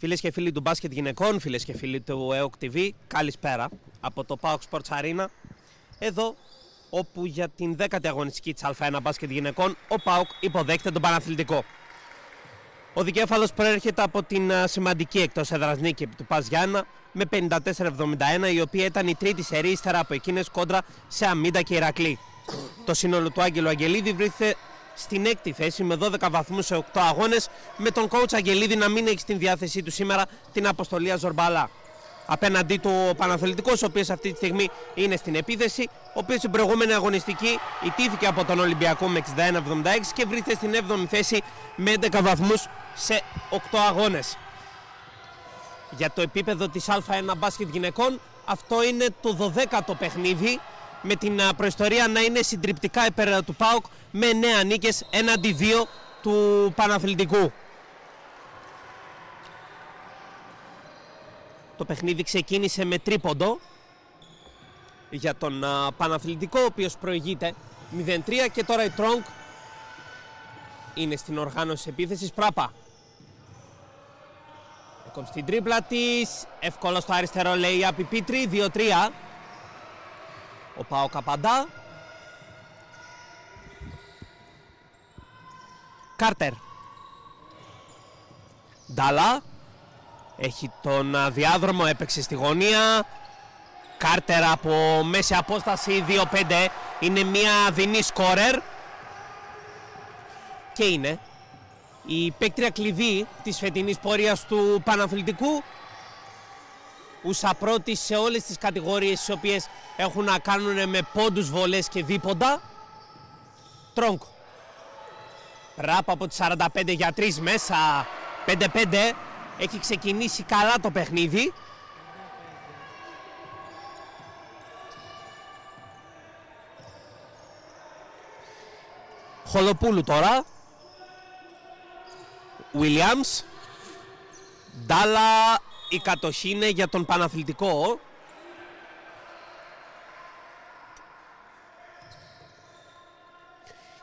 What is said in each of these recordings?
Φίλες και φίλοι του μπάσκετ γυναικών, φίλες και φίλοι του ΕΟΚ TV, καλησπέρα από το PAOK Sports Arena. Εδώ, όπου για την 10η αγωνιστική της Α1 μπάσκετ γυναικών, ο PAOK υποδέχεται τον Παναθλητικό. Ο δικέφαλος προέρχεται από την σημαντική εκτός έδρας νίκη του ΠΑΣ Γιάννα με 54-71, η οποία ήταν η τρίτη σερί ύστερα από εκείνες κόντρα σε Αμίντα και Ηρακλή. Το σύνολο του Άγγελου Αγγελίδη βρίσκεται στην έκτη θέση με 12 βαθμούς σε 8 αγώνες, με τον coach Αγγελίδη να μην έχει στην διάθεσή του σήμερα την αποστολή Αζορμπαλά. Απέναντί του ο Παναθλητικός, ο οποίος αυτή τη στιγμή είναι στην επίθεση, ο οποίος στην προηγούμενη αγωνιστική ητήθηκε από τον Ολυμπιακό με 61-76 και βρίσκεται στην 7η θέση με 11 βαθμούς σε 8 αγώνες. Για το επίπεδο της Α1 μπάσκετ γυναικών, αυτό είναι το 12ο παιχνίδι, με την προϊστορία να είναι συντριπτικά υπέρ του ΠΑΟΚ με 9 νίκες έναντι 2 του Παναθλητικού. Το παιχνίδι ξεκίνησε με τρίποντο για τον Παναθλητικό, ο οποίος προηγείται 0-3, και τώρα η Τρόγκ είναι στην οργάνωση επίθεσης. Πράπα έκοψε την τρίπλα της, εύκολο στο αριστερό λέει η Πίτρη, 2-3. Ο ΠΑΟΚ απαντά. Κάρτερ. Ντάλα. Έχει τον διάδρομο, έπαιξε στη γωνία. Κάρτερ από μέση απόσταση 2-5. Είναι μια δεινή σκόρερ. Και είναι η παίκτρια κλειδί της φετινής πορείας του Παναθλητικού. Ούσα πρώτη σε όλες τις κατηγορίες τις οποίες έχουν να κάνουν με πόντους, βολές και δίποντα. Τρόγκ. Ράπ από τις 45 για 3 μέσα. 5-5. Έχει ξεκινήσει καλά το παιχνίδι. Χολοπούλου τώρα. Williams. Ντάλα. Η κατοχή είναι για τον Παναθλητικό.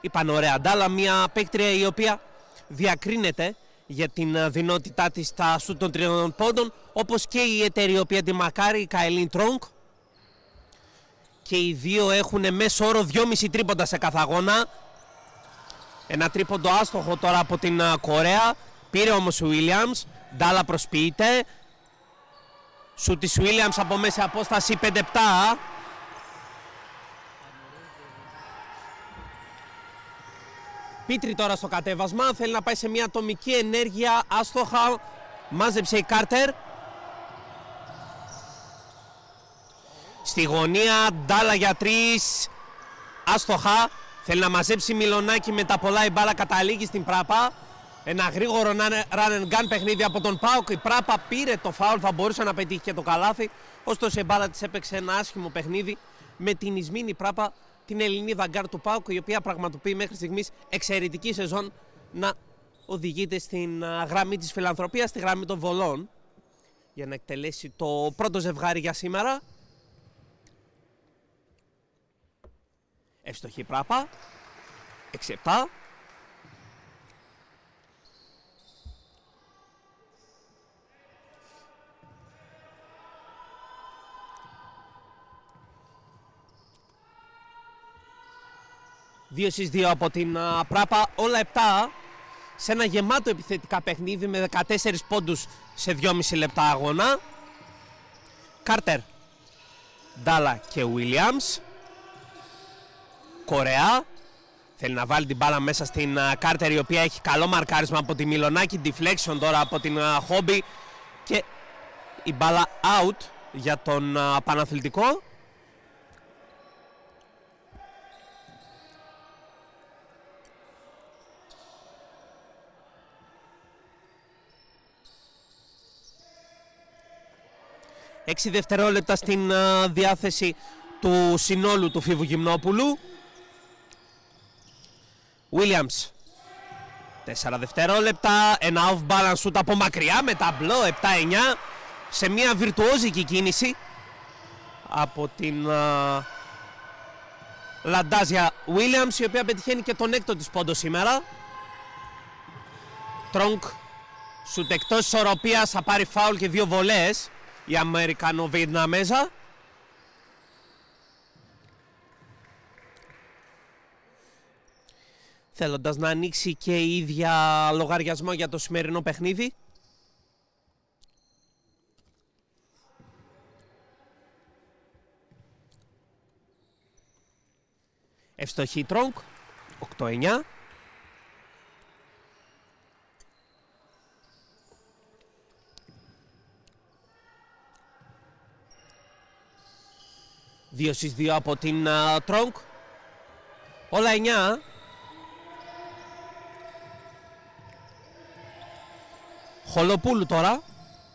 Είπαν ωραία Ντάλα, μια παίκτρια η οποία διακρίνεται για την δυνότητά της στα σουτ των τριών πόντων, όπως και η εταιρεία η οποία τη μακάρει, η Καελίν Τρόγκ. Και οι δύο έχουν μέσο όρο 2,5 τρίποντα σε κάθε αγώνα. Ένα τρίποντο άστοχο τώρα από την Κορέα. Πήρε όμως ο Williams. Ντάλα προσποιείται. Σου της Williams από μέση απόσταση 5-7. Πίτρη τώρα στο κατέβασμα. Θέλει να πάει σε μια ατομική ενέργεια. Άστοχα. Μάζεψε η Κάρτερ. Στη γωνία. Ντάλα για 3. Άστοχα. Θέλει να μαζέψει Μιλονάκι με τα πολλά. Η μπάλα καταλήγει στην Πράπα. Ένα γρήγορο run and gun παιχνίδι από τον ΠΑΟΚ. Η Πράπα πήρε το φάουλ, θα μπορούσε να πετύχει και το καλάθι. Ωστόσο η μπάλα της έπαιξε ένα άσχημο παιχνίδι με την Ισμήνη Πράπα, την Ελληνίδα γκάρ του ΠΑΟΚ, η οποία πραγματοποιεί μέχρι στιγμής εξαιρετική σεζόν, να οδηγείται στην γραμμή της φιλανθρωπίας, στη γραμμή των βολών, για να εκτελέσει το πρώτο ζευγάρι για σήμερα. Ευστοχή Πράπα. 6-7. Δύο στις 2 από την Πράπα, όλα 7 σε ένα γεμάτο επιθετικά παιχνίδι με 14 πόντους σε 2,5 λεπτά αγώνα. Κάρτερ, Ντάλα και Williams. Κορέα. Θέλει να βάλει την μπάλα μέσα στην Κάρτερ, η οποία έχει καλό μαρκάρισμα από τη Μιλονάκη. Deflection τώρα από την Χόμπι. Και η μπάλα out για τον Παναθλητικό. Έξι δευτερόλεπτα στην διάθεση του συνόλου του Φίβου Γυμνόπουλου. Williams. 4 δευτερόλεπτα. Ένα off balance shoot από μακριά με ταμπλό 7-9. Σε μια βιρτουόζικη κίνηση από την Λαντάζια Williams, η οποία πετυχαίνει και τον έκτο της πόντο σήμερα. Τρόγκ Σουτ εκτός ισορροπίας, θα πάρει φάουλ και 2 βολές η Αμερικανο-Βιετναμέζα. Θέλοντας να ανοίξει και η ίδια λογαριασμό για το σημερινό παιχνίδι. Ευστοχή Τρόγκ, 8-9. Δύο στις 2 από την Τρόγκ. Όλα 9. Χολοπούλου τώρα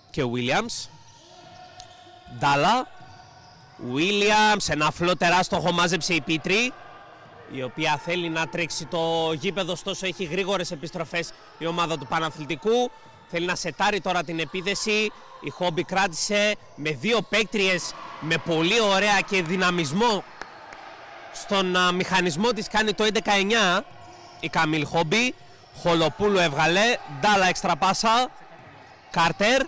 και Williams. Ντάλα. Williams, ένα φλό τεράστοχο μάζεψε η Πίτρη, η οποία θέλει να τρέξει το γήπεδο, ωστόσο έχει γρήγορες επιστροφές η ομάδα του Παναθλητικού. Θέλει να σετάρει τώρα την επίθεση. Η Χόμπι κράτησε με 2 παίκτριες με πολύ ωραία και δυναμισμό στον μηχανισμό της. Κάνει το 11-9 η Καμίλ Χόμπι. Χολοπούλου έβγαλε. Ντάλα έξτρα πάσα. Κάρτερ.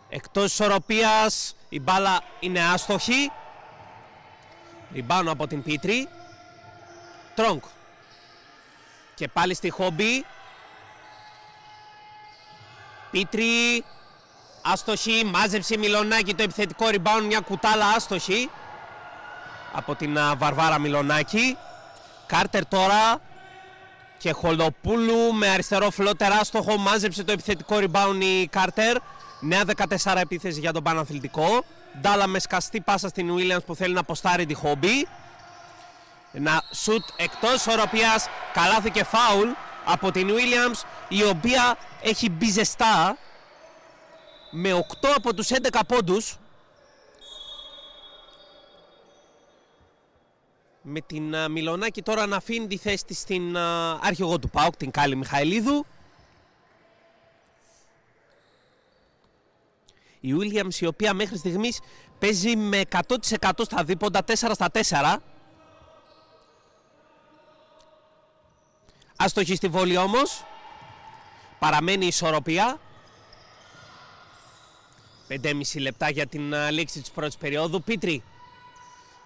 Εκτός ισορροπίας. Η μπάλα είναι άστοχη. Ριμπάνω από την Πίτρη. Τρόγκ. Και πάλι στη Χόμπι. Πίτρη. Άστοχη. Μάζεψε Μιλονάκη το επιθετικό rebound. Μια κουτάλα άστοχη από την Βαρβάρα Μιλονάκη. Κάρτερ τώρα. Και Χολοπούλου με αριστερό φλό τεράστοχο. Μάζεψε το επιθετικό rebound η Κάρτερ. Νέα 14 επίθεση για τον Παναθλητικό. Ντάλα με σκαστή πάσα στην Williams που θέλει να αποστάρει τη Χόμπι. Ένα σουτ εκτός ισορροπίας. Καλάθι και φάουλ από την Williams, η οποία έχει μπει ζεστά με 8 από τους 11 πόντους. Με την Μιλονάκη τώρα να αφήνει τη θέση της στην αρχηγό του ΠΑΟΚ, την Κάλλη Μιχαηλίδου. Η Williams, η οποία μέχρι στιγμής παίζει με 100% στα δίποντα, 4 στα 4. Άστοχη στη βόλη όμως. Παραμένει η ισορροπία. 5,5 λεπτά για την λήξη της πρώτης περίοδου. Πίτρη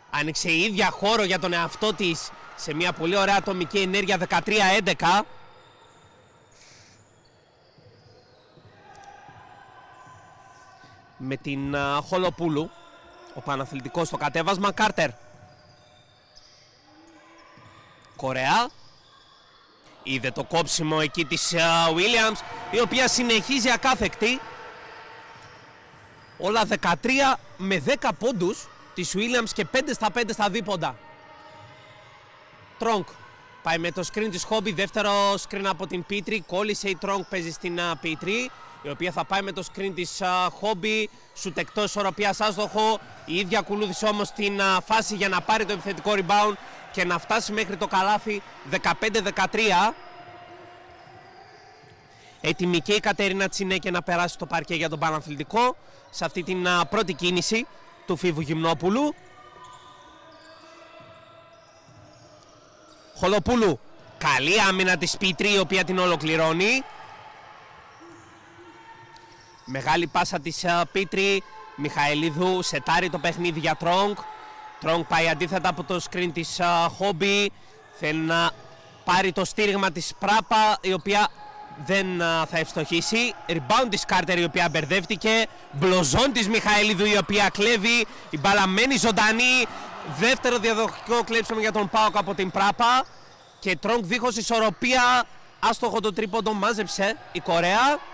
άνοιξε η ίδια χώρο για τον εαυτό της σε μια πολύ ωραία ατομική ενέργεια, 13-11. Με την Χολοπούλου, ο Παναθλητικός στο κατέβασμα. Κάρτερ. Κορέα. Είδε το κόψιμο εκεί της Williams, η οποία συνεχίζει ακάθεκτη. Όλα 13 με 10 πόντους της Williams και 5 στα 5 στα δίποντα. Τρόγκ πάει με το screen της Χόμπι, δεύτερο screen από την Πίτρη. Κόλλησε η Τρόγκ, παίζει στην Πίτρη, η οποία θα πάει με το screen της Χόμπι. Σουτ εκτός ισορροπίας άστοχο. Η ίδια ακολούθησε όμως την φάση για να πάρει το επιθετικό rebound και να φτάσει μέχρι το καλάθι. 15-13. Έτοιμη και η Κατερίνα Τσινέκε να περάσει το παρκέ για τον Παναθλητικό σε αυτή την πρώτη κίνηση του Φίβου Γυμνόπουλου. Χολοπούλου. Καλή άμυνα της Πίτρη, η οποία την ολοκληρώνει. Μεγάλη πάσα της Πίτρη. Μιχαηλίδου σετάρει το παιχνίδι για Τρόγκ. Τρόγκ πάει αντίθετα από το screen της Χόμπι. Θέλει να πάρει το στήριγμα της Πράπα, η οποία δεν θα ευστοχίσει. Rebound της Κάρτερ, η οποία μπερδεύτηκε. Μπλοζόν της Μιχαηλίδου, η οποία κλέβει. Η μπάλα μένει ζωντανή. Δεύτερο διαδοχικό κλέψιμο για τον ΠΑΟΚ από την Πράπα. Και Τρόγκ δίχως ισορροπία. Άστοχο το τρίποντο, μάζεψε η Κορέα.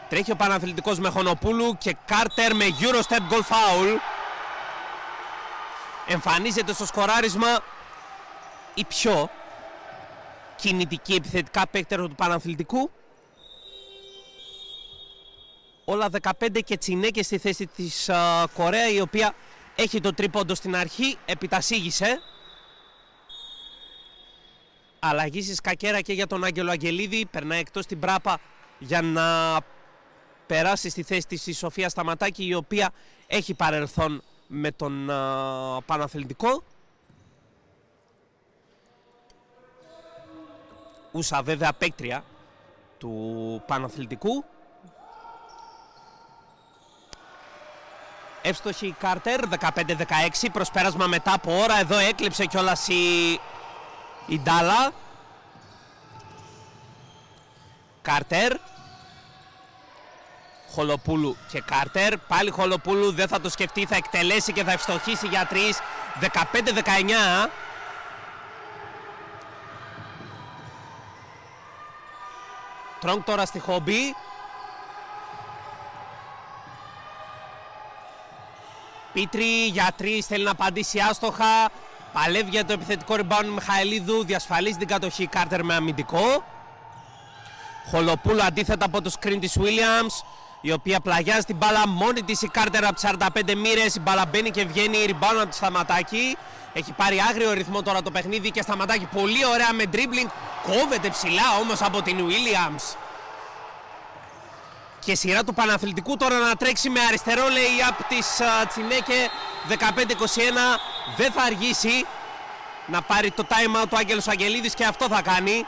Τρέχει ο Παναθλητικός με Χονοπούλου και Κάρτερ με Eurostep goal foul. Εμφανίζεται στο σκοράρισμα η πιο κινητική επιθετικά παίκτερο του Παναθλητικού. Όλα 15 και Τσινέκε στη θέση της Κορέα, η οποία έχει το τρίποντο στην αρχή, επιτασίγησε. Αλλαγή στη σκακέρα και για τον Άγγελο Αγγελίδη. Περνάει εκτός την Πράπα για να περάσει στη θέση της η Σοφία Σταματάκη, η οποία έχει παρελθόν με τον Παναθλητικό. Ούσα βέβαια παίκτρια του Παναθλητικού. Εύστοχη η Κάρτερ, 15-16, προσπέρασμα μετά από ώρα. Εδώ έκλειψε κιόλας η Ντάλα. Κάρτερ, Χολοπούλου και Κάρτερ. Πάλι Χολοπούλου, δεν θα το σκεφτεί, θα εκτελέσει και θα ευστοχίσει για 3. 15-19. Τρόγκ τώρα στη Χόμπι. Πίτρι για 3, θέλει να απαντήσει άστοχα. Παλεύει για το επιθετικό rebound Μιχαηλίδου, διασφαλίζει την κατοχή. Κάρτερ με αμυντικό. Χολοπούλου αντίθετα από το screen της Williams, η οποία πλαγιάζει την μπάλα μόνη της. Η Κάρτερ από τις 45 μοίρες, η μπάλα μπαίνει και βγαίνει, rebound από τη Σταματάκη. Έχει πάρει άγριο ρυθμό τώρα το παιχνίδι και Σταματάκη πολύ ωραία με dribbling. Κόβεται ψηλά όμως από την Williams. Και σειρά του Παναθλητικού τώρα να τρέξει με αριστερό lay-up της Τσινέκε. 15-21, δεν θα αργήσει να πάρει το time out του Άγγελος Αγγελίδης και αυτό θα κάνει.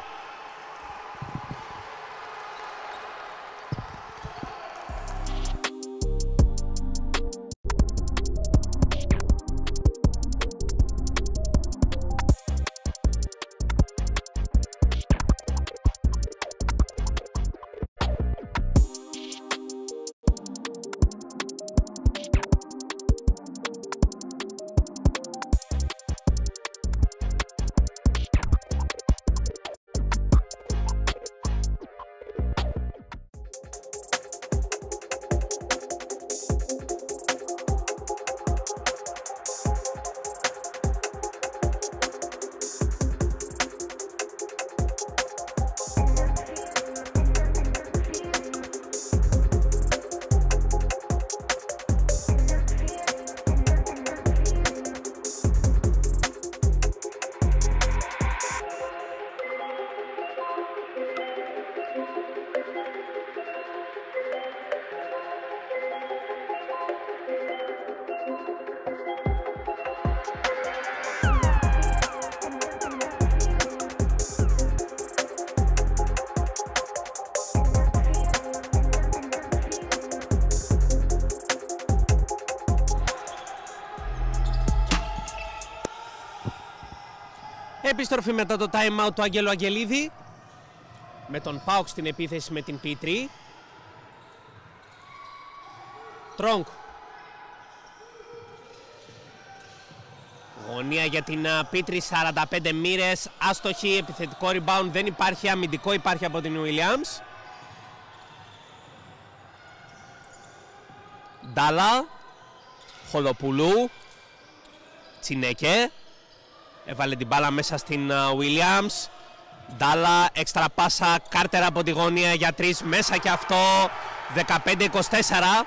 Επιστροφή μετά το time out του Αγγέλου Αγγελίδη, με τον ΠΑΟΚ στην επίθεση με την Πίτρη. Τρόγκ. Γωνία για την Πίτρη, 45 μοίρες, άστοχη, επιθετικό rebound, δεν υπάρχει, αμυντικό υπάρχει από την Williams. Ντάλα, Χολοπουλού, Τσινέκε. Έβαλε την μπάλα μέσα στην Williams. Ντάλα, έξτρα πάσα, Κάρτερ από τη γωνία για 3, μέσα και αυτό. 15-24.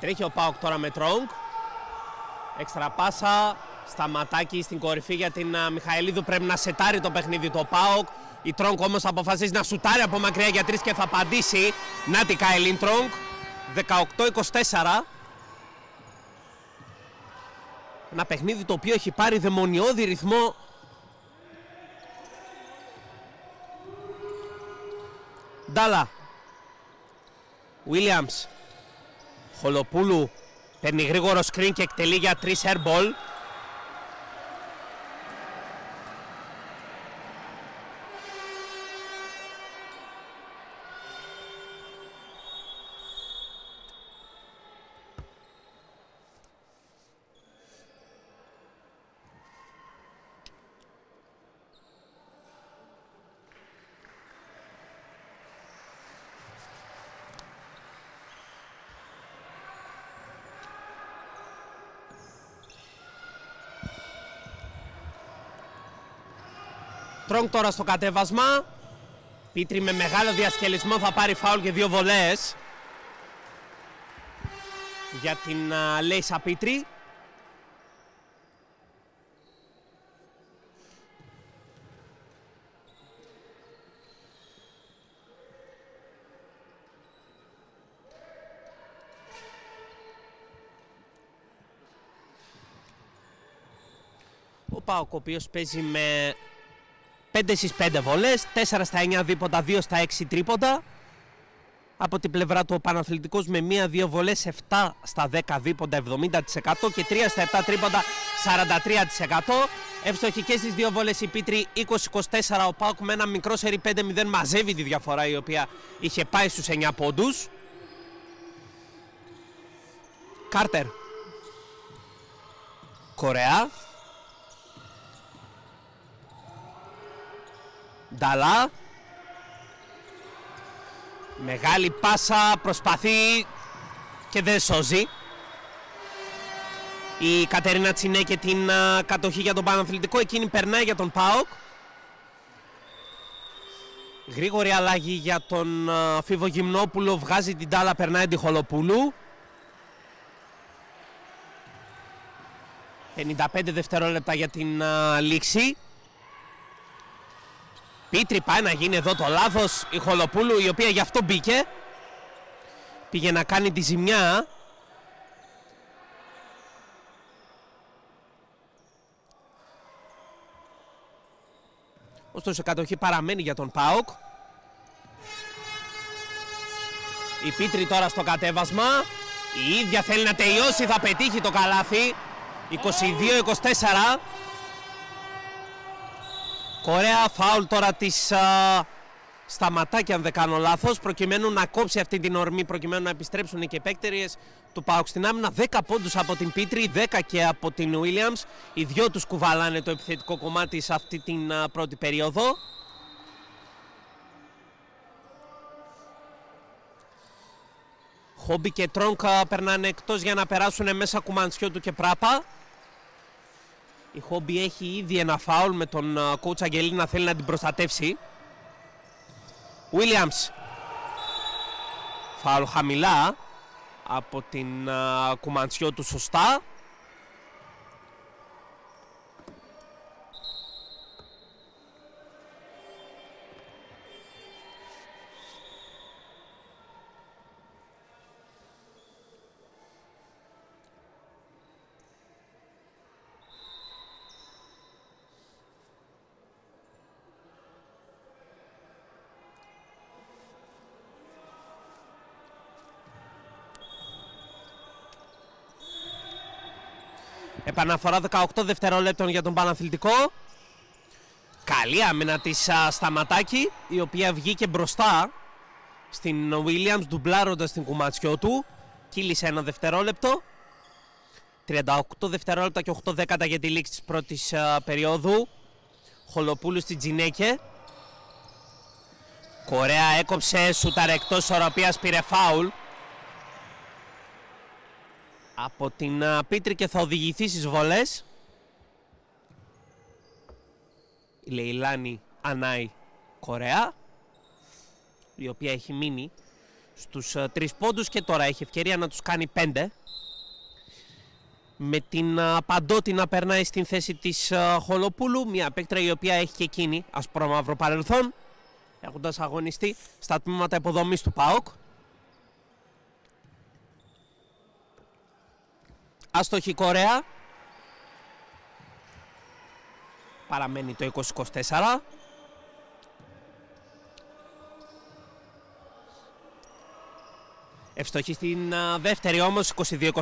Τρέχει ο ΠΑΟΚ τώρα με Τρόγκ. Έξτρα πάσα, Σταματάκη στην κορυφή για την Μιχαηλίδου. Πρέπει να σετάρει το παιχνίδι το ΠΑΟΚ. Η Τρόγκ όμως αποφασίζει να σουτάρει από μακριά για 3 και θα απαντήσει. Να τη Καηλίν Τρόγκ. 18-24. Ένα παιχνίδι το οποίο έχει πάρει δαιμονιώδη ρυθμό. Ντάλα, Williams, Χολοπούλου, παίρνει γρήγορο screen και εκτελεί για 3 airball. Τρόγκ τώρα στο κατέβασμα. Πίτρη με μεγάλο διασκελισμό θα πάρει φάουλ και 2 βολές για την Λέισα Πίτρη. Ο ΠΑΟΚ, ο οποίος παίζει με 5 στις 5 βολές, 4 στα 9 δίποτα, 2 στα 6 τρίποντα. Από την πλευρά του ο Παναθλητικός με 1-2 βολές, 7 στα 10 δίποτα, 70% και 3 στα 7 τρίποντα, 43%. Εύστοχοι και στις 2 βολές η Πίτρη, 20-24. Ο ΠΑΟΚ με ένα μικρό σερί 5-0 μαζεύει τη διαφορά, η οποία είχε πάει στους 9 πόντους. Κάρτερ. Κορέα. Νταλά. Μεγάλη πάσα, προσπαθεί και δεν σώζει. Η Κατερίνα Τσινέκε την κατοχή για τον Παναθλητικό, εκείνη περνάει για τον ΠΑΟΚ. Γρήγορη αλλαγή για τον Φίβο Γυμνόπουλο, βγάζει την Ντάλα, περνάει την Χολοπούλου. 55 δευτερόλεπτα για την λήξη. Πίτρη πάει να γίνει εδώ το λάθος, η Χολοπούλου, η οποία γι' αυτό μπήκε. Πήγε να κάνει τη ζημιά. Ωστόσο η κατοχή παραμένει για τον ΠΑΟΚ. Η Πίτρη τώρα στο κατέβασμα. Η ίδια θέλει να τελειώσει, θα πετύχει το καλάθι. 22-24. Κορέα, φάουλ τώρα της Σταματάκη, αν δεν κάνω λάθος, προκειμένου να κόψει αυτή την ορμή, προκειμένου να επιστρέψουν οι επέκτεριες του ΠΑΟΚ στην άμυνα. 10 πόντους από την Πίτρη, 10 και από την Williams. Οι δυο τους κουβαλάνε το επιθετικό κομμάτι σε αυτή την πρώτη περίοδο. Χόμπι και Τρόνκα περνάνε εκτός για να περάσουν μέσα Κουμαντσιώτου και Πράπα. Η Χόμπι έχει ήδη ένα φάουλ με τον coach Αγγελή να θέλει να την προστατεύσει. Williams. Φάουλ χαμηλά από την Κουμαντσιώτου, σωστά. Επαναφορά 18 δευτερόλεπτων για τον Παναθλητικό. Καλή άμυνα της Σταματάκη, η οποία βγήκε μπροστά στην Williams, ντουμπλάροντας την Κουματσιώτου. Κύλησε ένα δευτερόλεπτο. 38 δευτερόλεπτα και 8 δέκατα για τη λήξη της πρώτης περίοδου. Χολοπούλου στην Τζινέκε. Κορέα έκοψε, σούταρε εκτός ισορροπίας, πήρε φάουλ από την Πίτρη και θα οδηγηθεί στις βολές. Η Λεϊλάνη Ανάη Κορέα, η οποία έχει μείνει στους 3 πόντους και τώρα έχει ευκαιρία να τους κάνει 5. Με την Παντώτη να περνάει στην θέση της Χολοπούλου, μια παίκτρα η οποία έχει και εκείνη ασπρόμαυρο παρελθόν, έχοντας αγωνιστεί στα τμήματα υποδομής του ΠΑΟΚ. Άστοχη Κορέα. Παραμένει το 20-24. Ευστοχή στην δεύτερη όμως, 22-25.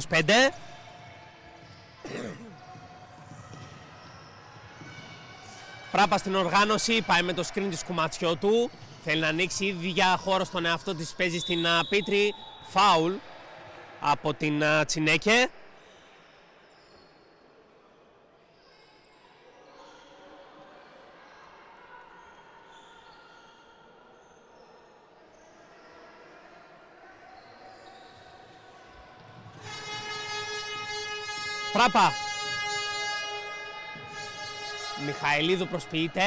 Πράπα στην οργάνωση, πάει με το screen της Κουματσιώτου. Θέλει να ανοίξει ήδη για χώρο στον εαυτό της, παίζει στην Πίτρη. Φάουλ από την Τσινέκε. Πράπα. Μιχαηλίδου προσποιείται.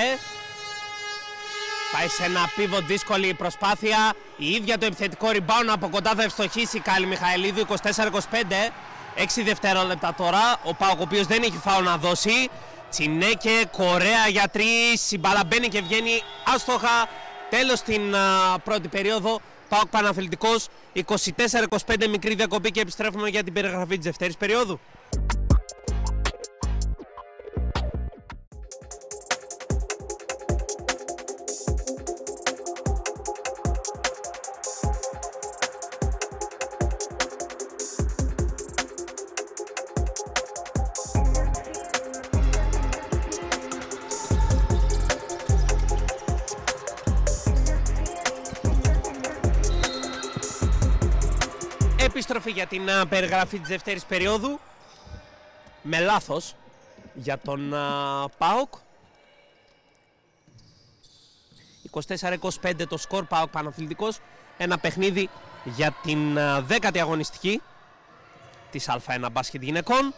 Πάει σε ένα πίβο, δύσκολη προσπάθεια. Η ίδια το επιθετικό rebound από κοντά θα ευστοχίσει. Καλή Μιχαηλίδου, 24-25. 6 δευτερόλεπτα τώρα. Ο ΠΑΟΚ, ο οποίος δεν έχει φάουλ να δώσει. Τσινέκε, Κορέα για 3. Η μπάλα μπαίνει και βγαίνει άστοχα. Τέλος στην πρώτη περίοδο. ΠΑΟΚ Παναθλητικός 24-25, μικρή διακοπή και επιστρέφουμε για την περιγραφή της δεύτερης περίοδου. Επίστροφη για την περιγραφή της δεύτερης περίοδου. Με λάθος για τον ΠΑΟΚ. 24-25 το σκορ, ΠΑΟΚ Παναθηναϊκός. Ένα παιχνίδι για την 10η αγωνιστική της Α1 μπάσκετ γυναικών.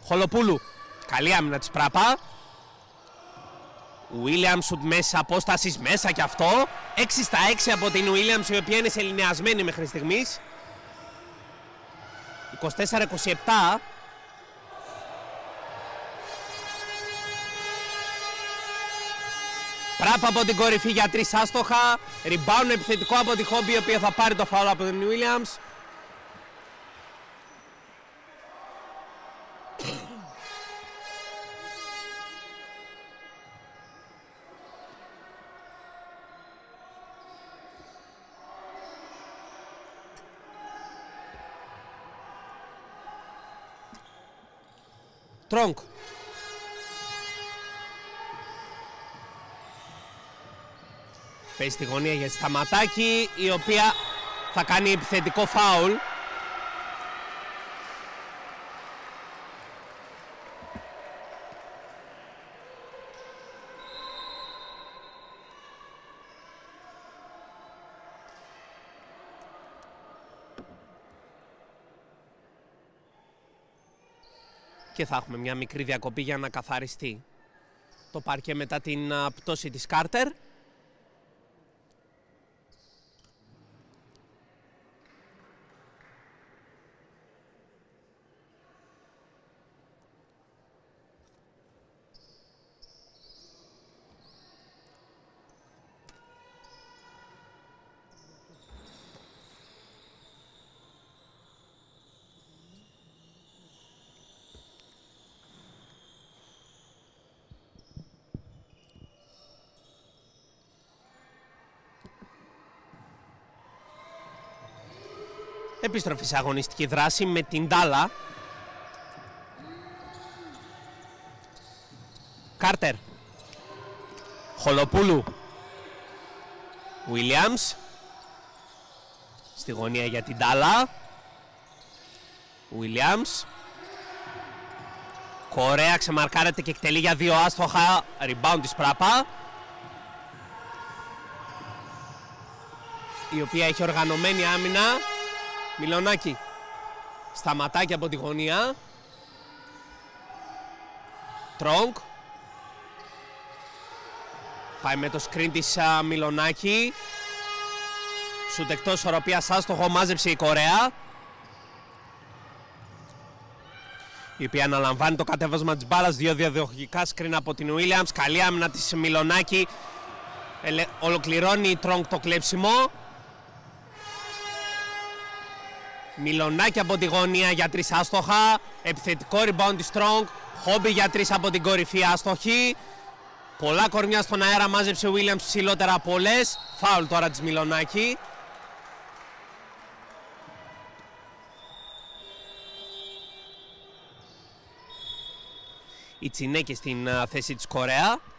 Χολοπούλου, καλή άμυνα της Πράπα. Williams σουτ μέσα, απόστασης μέσα και αυτό. 6 στα 6 από την Williams, η οποία είναι σεληνιασμένη μέχρι στιγμής. 24-27. Πράπα από την κορυφή για 3 άστοχα. Rebound επιθετικό από τη Χόμπι, η οποία θα πάρει το φάουλ από την Williams. Τρόγκ. Παίζει στη γωνία για Σταματάκη, η οποία θα κάνει επιθετικό φάουλ. Και θα έχουμε μια μικρή διακοπή για να καθαριστεί το παρκέ μετά την πτώση της Κάρτερ. Επιστροφή σε αγωνιστική δράση με την Ντάλα. Κάρτερ. Χολοπούλου. Williams. Στη γωνία για την Ντάλα. Williams. Κορέα ξεμαρκάρεται και εκτελεί για 2 άστοχα. Rebound της Πράπα, η οποία έχει οργανωμένη άμυνα. Μιλονάκη. Σταματάκι από τη γωνία. Τρόγκ. Πάει με το screen της Μιλονάκη. Σουτ εκτός ισορροπίας, άστοχο, μάζεψε η Κορέα, η οποία αναλαμβάνει το κατέβασμα της μπάλας. 2 διαδοχικά screen από την Williams. Καλή άμυνα της Μιλονάκη. Ολοκληρώνει η Τρόγκ το κλέψιμο. Μιλονάκη από τη γωνία για 3 άστοχα. Επιθετικό rebound της Strong. Χόμπι για 3 από την κορυφή, άστοχη. Πολλά κορμιά στον αέρα, μάζεψε ο Williams ψηλότερα από όλες. Φάουλ τώρα της Μιλονάκη. Η Τσινέκη στην θέση της Κορέα.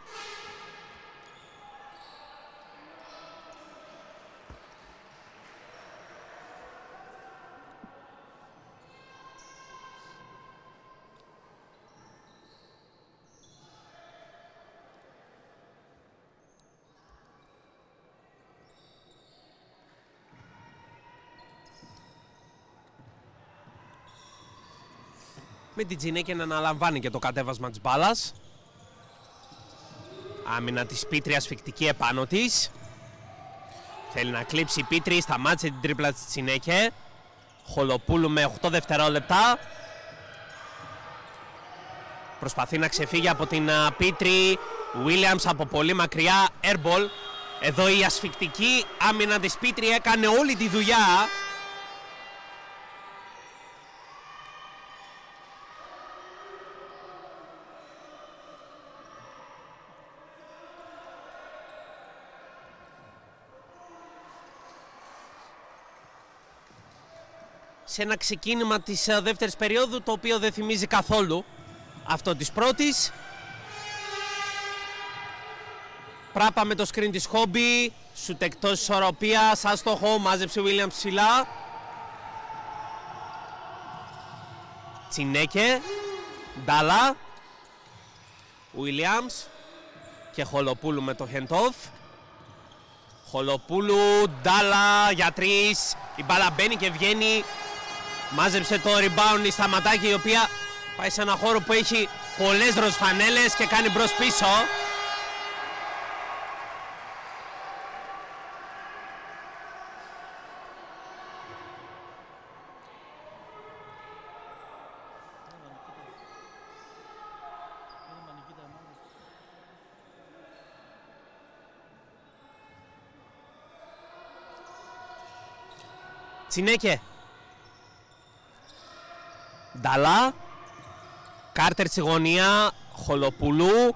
Με την Τζινέκη να αναλαμβάνει και το κατέβασμα της μπάλας. Άμυνα της Πίτρη, ασφικτική επάνω της. Θέλει να κλείψει η Πίτρη, σταμάτησε την τρίπλα της Τζινέκη. Χολοπούλου με 8 δευτερόλεπτα. Προσπαθεί να ξεφύγει από την Πίτρη. Williams από πολύ μακριά, airball. Εδώ η ασφικτική άμυνα της Πίτρη έκανε όλη τη δουλειά. Σε ένα ξεκίνημα της δεύτερης περίοδου, το οποίο δεν θυμίζει καθόλου αυτό της πρώτης. Πράπα με το screen της Χόμπι. Σουτ εκτός ισορροπίας. Άστοχο. Μάζεψε ο Williams ψηλά. Τσινέκε. Ντάλα. Williams. Και Χολοπούλου με το hand-off. Χολοπούλου. Ντάλα για 3. Η μπάλα μπαίνει και βγαίνει. Μάζεψε το rebound η Σταματάκη, η οποία πάει σε ένα χώρο που έχει πολλές ροσφανέλες και κάνει μπρος πίσω. Τσινέκε. Νταλά. Κάρτερ στη γωνία. Χολοπούλου.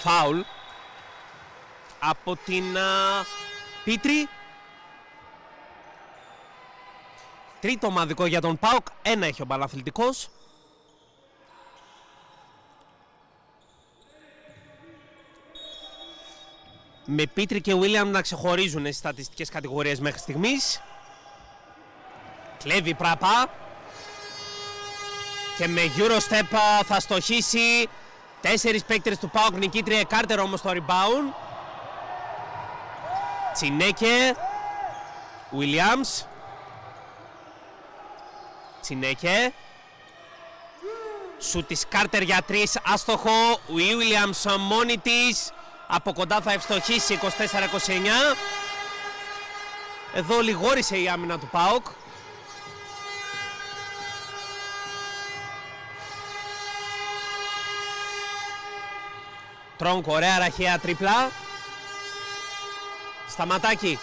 Φάουλ από την Πίτρη. Τρίτο ομαδικό για τον ΠΑΟΚ. Ένα έχει ο Παναθλητικός. Με Πίτρη και William να ξεχωρίζουν στις στατιστικές κατηγορίες μέχρι στιγμής. Κλέβει Πράπα. Και με Eurostep θα στοχίσει. 4 παίκτες του ΠΑΟΚ, νικήτρια Κάρτερ όμως το rebound. Τσινέκε. Williams. Τσινέκε. Σου της Κάρτερ για 3, άστοχο. Η Williams μόνη της. Από κοντά θα ευστοχίσει 24-29. Εδώ λιγόρισε η άμυνα του ΠΑΟΚ. Τρόγκ, ωραία ραχαία τρίπλα. Σταματάκι.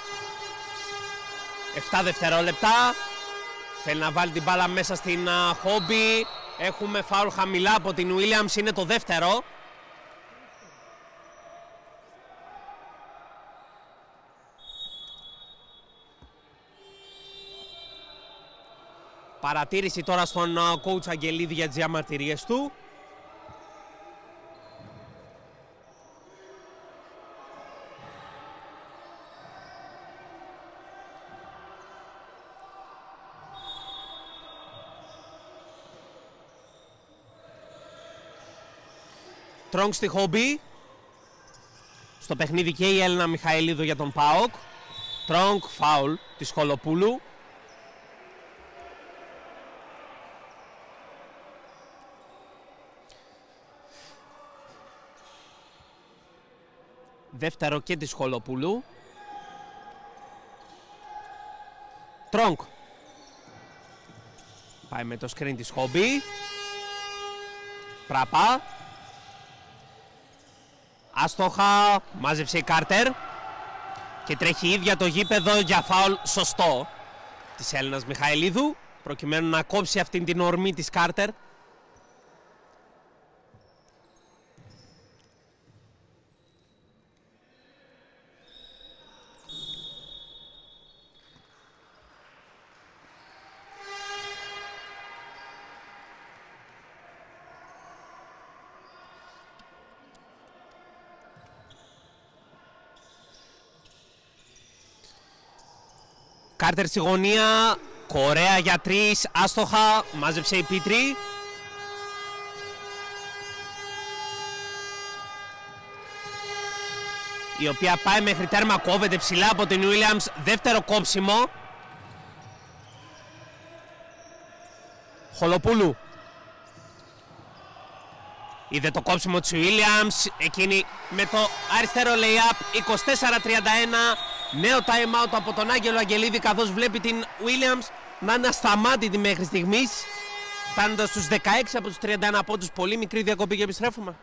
7 δευτερόλεπτα. Θέλει να βάλει την μπάλα μέσα στην Χόμπι. Έχουμε φάουλ χαμηλά από την Williams, είναι το δεύτερο. Παρατήρηση τώρα στον coach Αγγελίδη για τις διαμαρτυρίες του. Τρόγκ στη Χόμπι. Στο παιχνίδι και η Έλληνα Μιχαηλίδου για τον ΠΑΟΚ. Τρόγκ, φάουλ της Χολοπούλου. Δεύτερο και της Χολοπούλου. Τρόγκ. Πάει με το screen της Χόμπι. Πράπα. Άστοχα, μάζεψε η Κάρτερ και τρέχει ίδια το γήπεδο για φάουλ σωστό της Έλληνας Μιχαηλίδου, προκειμένου να κόψει αυτήν την ορμή της Κάρτερ. Κάρτερ στη γωνία, Κορέα για 3, άστοχα, μάζεψε η Πίτρη. Η οποία πάει μέχρι τέρμα, κόβεται ψηλά από την Williams, δεύτερο κόψιμο. Χολοπούλου. Είδε το κόψιμο της Williams, εκείνη με το αριστερό lay-up, 24-31. Νέο time out από τον Άγγελο Αγγελίδη, καθώς βλέπει την Williams να είναι ασταμάτητη μέχρι στιγμής, φτάνοντας στους 16 από τους 31 πόντους. Πολύ μικρή διακοπή και επιστρέφουμε.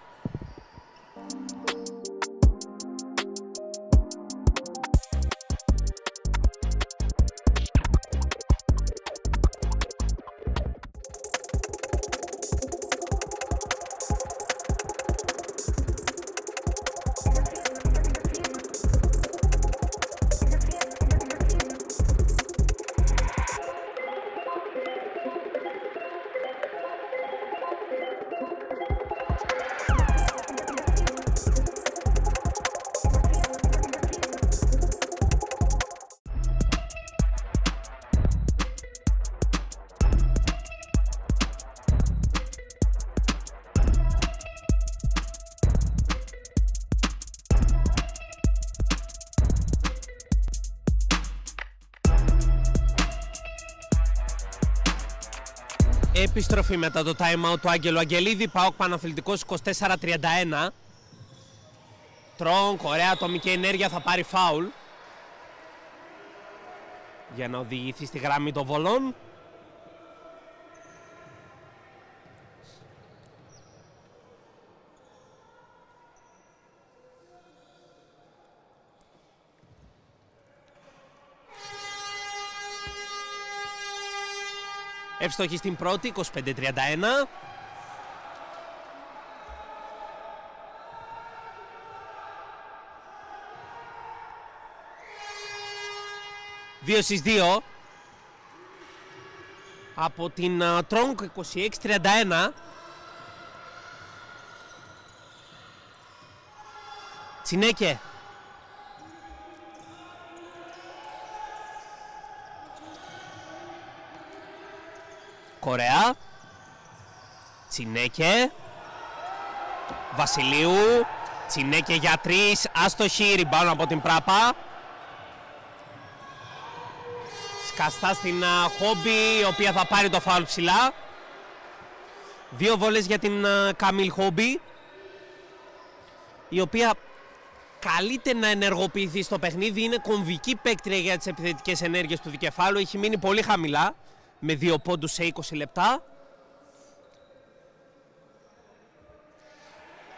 Επιστροφή μετά το time out του Άγγελου Αγγελίδη. ΠΑΟΚ Παναθηναϊκός 24-31. Τρόγκ, ωραία ατομική ενέργεια, θα πάρει φάουλ για να οδηγηθεί στη γραμμή των βολών. Εύστοχη στην πρώτη, 25-31. Δύο στις 2 από την Τρόγκ, 26-31. Τσινέκε. Κορέα. Τσινέκε. Βασιλείου. Τσινέκε για 3. Άστοχη. Ριμπάουν από την Πράπα. Σκαστά στην Χόμπι, η οποία θα πάρει το φάουλ ψηλά. 2 βόλες για την Καμίλ Χόμπι, η οποία καλείται να ενεργοποιηθεί στο παιχνίδι. Είναι κομβική παίκτρια για τις επιθετικές ενέργειες του δικεφάλου. Έχει μείνει πολύ χαμηλά με 2 πόντους σε 20 λεπτά.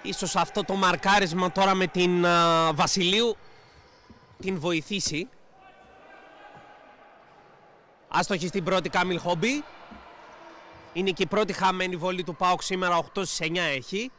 Ίσως αυτό το μαρκάρισμα τώρα με την Βασιλείου την βοηθήσει. Άστοχη στην πρώτη Καμίλ Χόμπι. Είναι και η πρώτη χαμένη βολή του ΠΑΟΚ σήμερα, 8 στις 9 έχει.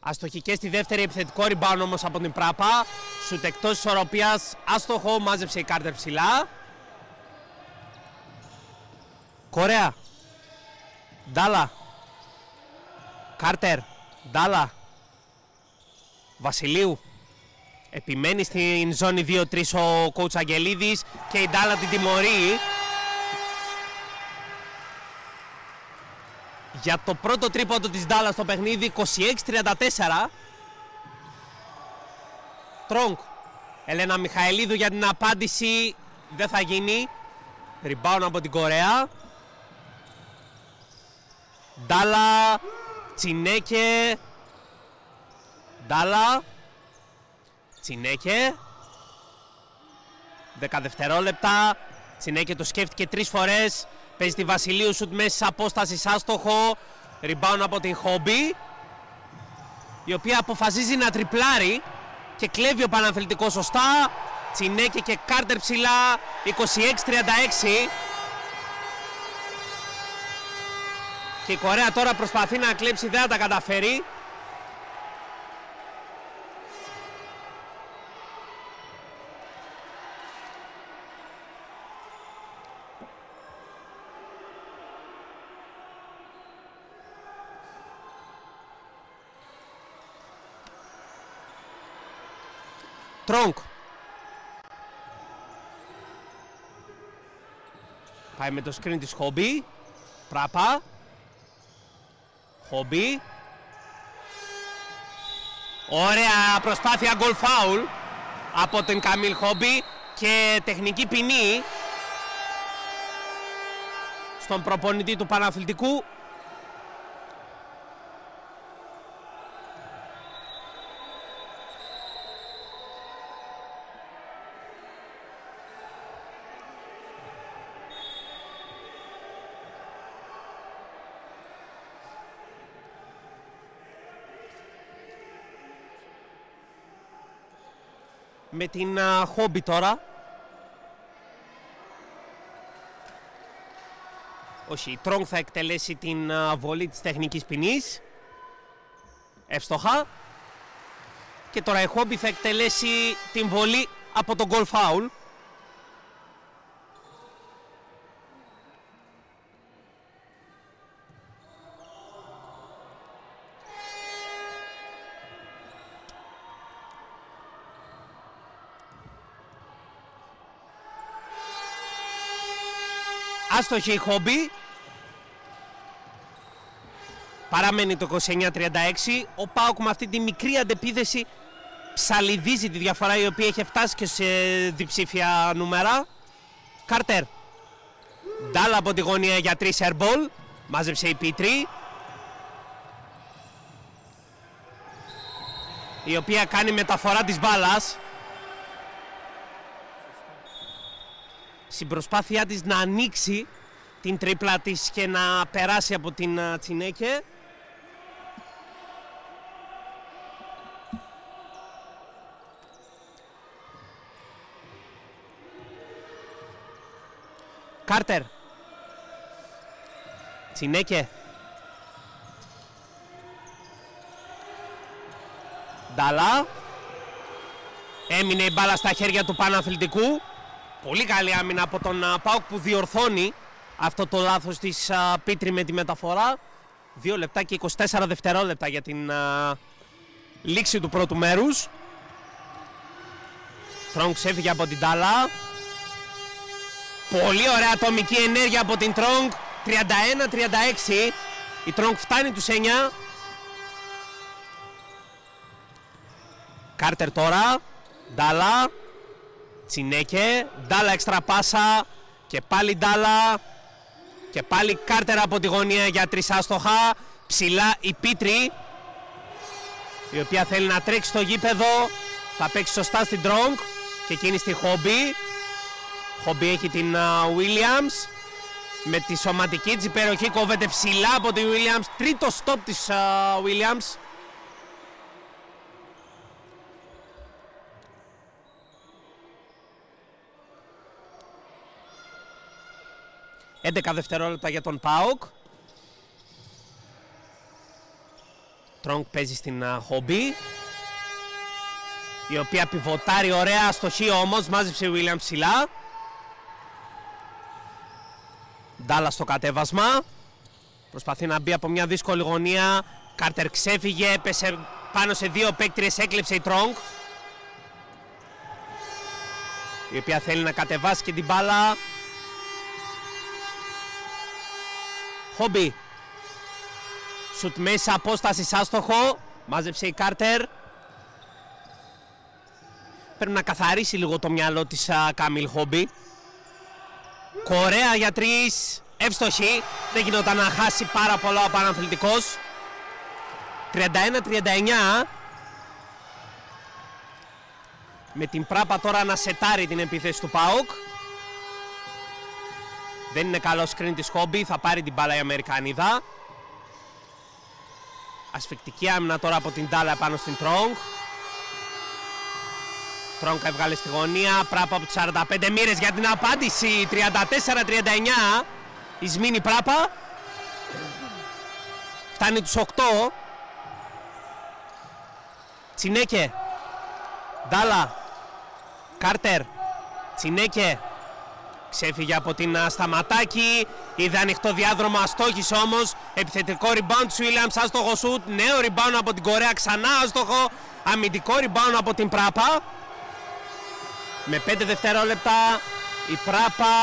Αστοχή και στη δεύτερη, επιθετικό rebound όμως από την Πράπα. Σουτ εκτός ισορροπίας, άστοχο, μάζεψε η Κάρτερ ψηλά. Κορέα. Ντάλα. Κάρτερ. Ντάλα. Βασιλείου. Επιμένει στην ζώνη 2-3 ο coach Αγγελίδης και η Ντάλα την τιμωρεί. Για το πρώτο τρίποντο της Ντάλα στο παιχνίδι, 26-34. Τρόγκ. Ελένα Μιχαηλίδου για την απάντηση. Δεν θα γίνει. Rebound από την Κορέα. Ντάλα. Τσινέκε. Ντάλα. Τσινέκε. 10 δευτερόλεπτα. Τσινέκε το σκέφτηκε 3 φορές. Παίζει τη Βασιλείου, σουτ μέσης απόστασης, άστοχο. Rebound από την Χόμπι, η οποία αποφασίζει να τριπλάρει και κλέβει ο Παναθηναϊκός σωστά. Τσινέκε και Κάρτερ ψηλά, 26-36. Και η Κορέα τώρα προσπαθεί να κλέψει, δεν θα τα καταφέρει. Τρόγκ. Πάει με το screen της Χόμπι. Πράπα. Χόμπι. Ωραία προσπάθεια, goal foul από την Καμίλ Χόμπι και τεχνική ποινή στον προπονητή του Παναθηναϊκού. Με την Χόμπι τώρα. Όχι, η Τρόγκ θα εκτελέσει την βολή της τεχνικής ποινής. Εύστοχα. Και τώρα η Χόμπι θα εκτελέσει την βολή από τον goal foul. Άστοχη η Χόμπι. Παραμένει το 29-36. Ο ΠΑΟΚ με αυτή τη μικρή αντεπίθεση ψαλιδίζει τη διαφορά, η οποία έχει φτάσει και σε διψήφια νούμερα. Κάρτερ. Ντάλα από τη γωνία για 3 airball. Μάζεψε η Πίτρη, η οποία κάνει μεταφορά της μπάλας στην προσπάθειά της να ανοίξει την τρίπλα της και να περάσει από την Τσινέκε. Κάρτερ. Τσινέκε. Ντάλα. Έμεινε η μπάλα στα χέρια του Παναθλητικού. Πολύ καλή άμυνα από τον ΠΑΟΚ που διορθώνει αυτό το λάθος της Πίτρη με τη μεταφορά. 2 λεπτά και 24 δευτερόλεπτα για την λήξη του πρώτου μέρους. Τρόγκ ξέφυγε από την Ντάλα. Πολύ ωραία ατομική ενέργεια από την Τρόγκ. 31-36. Η Τρόγκ φτάνει τους 9. Κάρτερ τώρα. Ντάλα. Τσινέκε. Ντάλα έξτρα πάσα. Και πάλι Ντάλα. Και πάλι Κάρτερ από τη γωνία για 3 άστοχα. Ψηλά η Πίτρη, η οποία θέλει να τρέξει στο γήπεδο. Θα παίξει σωστά στην Τρόγκ. Και εκείνη στη Χόμπι. Χόμπι έχει την Williams. Με τη σωματική της υπεροχή κόβεται ψηλά από τη Williams. Τρίτο stop της Williams. ...11 δευτερόλεπτα για τον ΠΑΟΚ. Τρόγκ παίζει στην Χόμπι, η οποία πιβοτάρει ωραία, αστοχή όμως. Μάζεψε η Williams ψηλά. Ντάλα στο κατέβασμα. Προσπαθεί να μπει από μια δύσκολη γωνία. Κάρτερ ξέφυγε, έπεσε πάνω σε 2 παίκτριες, έκλεψε η Τρόγκ, η οποία θέλει να κατεβάσει και την μπάλα. Χόμπι. Σουτ μέσα, απόσταση άστοχο. Μάζεψε η Κάρτερ. Πρέπει να καθαρίσει λίγο το μυαλό της Κάμιλ Χόμπι. Κορέα για 3. Εύστοχη. Δεν γινόταν να χάσει πάρα πολλά ο Παναθλητικός. 31-39. Με την Πράπα τώρα να σετάρει την επίθεση του ΠΑΟΚ. Δεν είναι καλό screen της Χόμπι. Θα πάρει την μπάλα η Αμερικανίδα. Ασφικτική άμυνα τώρα από την Ντάλα πάνω στην Τρόγκ. Τρόγκ έβγαλε στη γωνία. Πράπα από τις 45 μοίρες για την απάντηση. 34-39. Ισμήνη Πράπα. Φτάνει τους 8. Τσινέκε. Ντάλα. Κάρτερ. Τσινέκε. Ξέφυγε από την Σταματάκη. Είδε ανοιχτό διάδρομο, αστόχησε όμως. Επιθετικό rebound του Williams, άστοχο σουτ. Νέο rebound από την Κορέα, ξανά άστοχο. Αμυντικό rebound από την Πράπα. Με 5 δευτερόλεπτα η Πράπα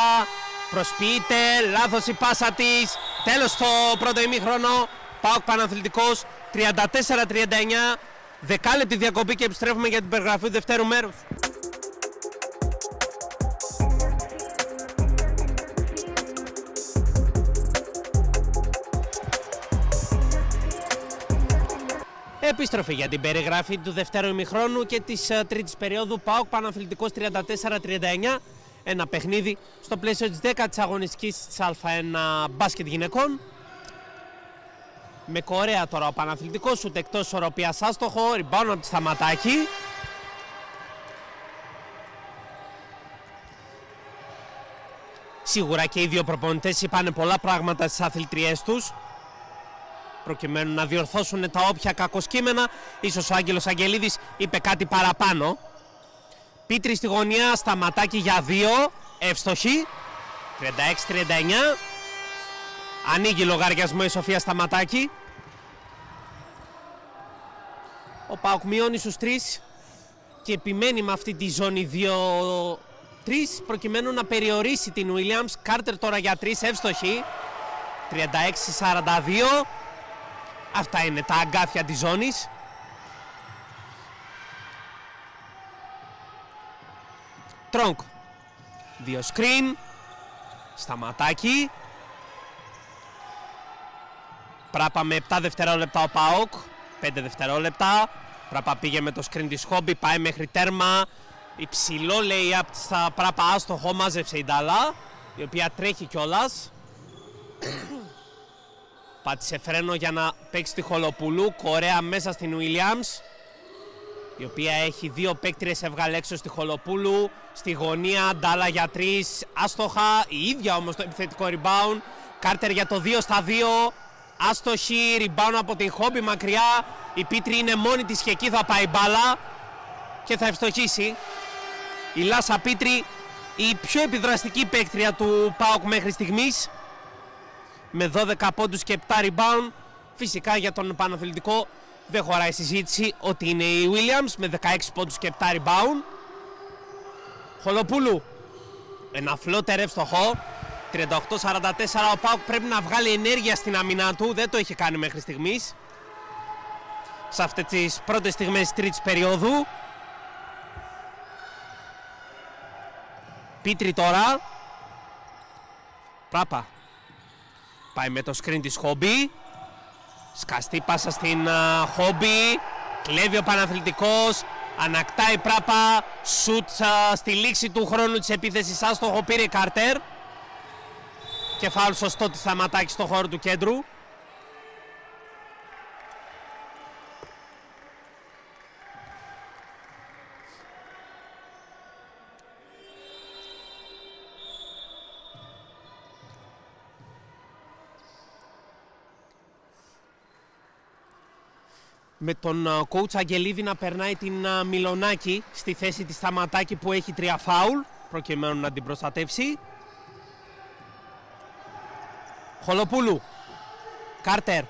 προσποιείται. Λάθος η πάσα της. Τέλος στο πρώτο ημίχρονο. ΠΑΟΚ Παναθλητικός 34-39. Δεκάλεπτη διακοπή και επιστρέφουμε για την περιγραφή του δευτέρου μέρους. Επίστροφη για την περιγραφή του δευτέρου ημιχρόνου και της τρίτης περίοδου. ΠΑΟΚ Παναθλητικός 34-39. Ένα παιχνίδι στο πλαίσιο της 10ης αγωνιστικής της Α1 μπάσκετ γυναικών. Με Κορέα τώρα ο Παναθλητικός, ούτε εκτός ισορροπίας άστοχο. Rebound από τη Σταματάκη. Σίγουρα και οι δύο προπονητές είπανε πολλά πράγματα στις αθλητριές τους, προκειμένου να διορθώσουν τα όποια κακοσκήμενα. Ίσως ο Άγγελος Αγγελίδης είπε κάτι παραπάνω. Πίτρη στη γωνία, Σταματάκη για 2, εύστοχη. 36-39. Ανοίγει λογαριασμό η Σοφία Σταματάκη. Ο ΠΑΟΚ μειώνει στους 3 και επιμένει με αυτή τη ζώνη 2-3 προκειμένου να περιορίσει την Williams. Κάρτερ τώρα για 3, εύστοχη. 36-42. Αυτά είναι τα αγκάθια της ζώνης. Τρόγκ. 2 screen. Σταματάκι. Πράπα με 7 δευτερόλεπτα ο ΠΑΟΚ. 5 δευτερόλεπτα. Πράπα πήγε με το screen της Χόμπι. Πάει μέχρι τέρμα. Υψηλό λέει από στα Πράπα, άστοχο, μάζεψε η Ντάλα, η οποία τρέχει κιόλας. Πάτησε φρένο για να παίξει τη Χολοπούλου. Κορέα μέσα στην Williams, η οποία έχει 2 παίκτριες, έβγαλε έξω στη Χολοπούλου. Στη γωνία, Ντάλα για 3, άστοχα. Η ίδια όμως το επιθετικό rebound. Κάρτερ για το 2 στα 2. Άστοχη, rebound από την Χόμπι μακριά. Η Πίτρη είναι μόνη της και εκεί θα πάει μπάλα και θα ευστοχίσει. Η Λάσα Πίτρη, η πιο επιδραστική παίκτρια του ΠΑΟΚ μέχρι στιγμής, με 12 πόντους και 7 rebound. Φυσικά για τον Παναθηναϊκό δεν χωράει συζήτηση ότι είναι η Williams με 16 πόντους και 7 rebound. Χολοπούλου, ένα φλότερ εύστοχο. 38-44, ο ΠΑΟΚ πρέπει να βγάλει ενέργεια στην αμυνά του, δεν το είχε κάνει μέχρι στιγμής σε αυτές τις πρώτες στιγμές της τρίτης περίοδου. Πίτρη τώρα. Πράπα. Πάει με το screen της Χόμπι. Σκαστή πάσα στην Χόμπι. Κλέβει ο Παναθηναϊκός. Ανακτάει Πράπα. Σουτ στη λήξη του χρόνου της επίθεσης. Άστοχο πήρε Κάρτερ. Και φάουλ σωστό της Σταματάκη στο χώρο του κέντρου. Με τον coach Αγγελίδη να περνάει την Μιλονάκη στη θέση της Σταματάκη που έχει 3 φάουλ προκειμένου να την προστατεύσει. Χολοπούλου. Κάρτερ.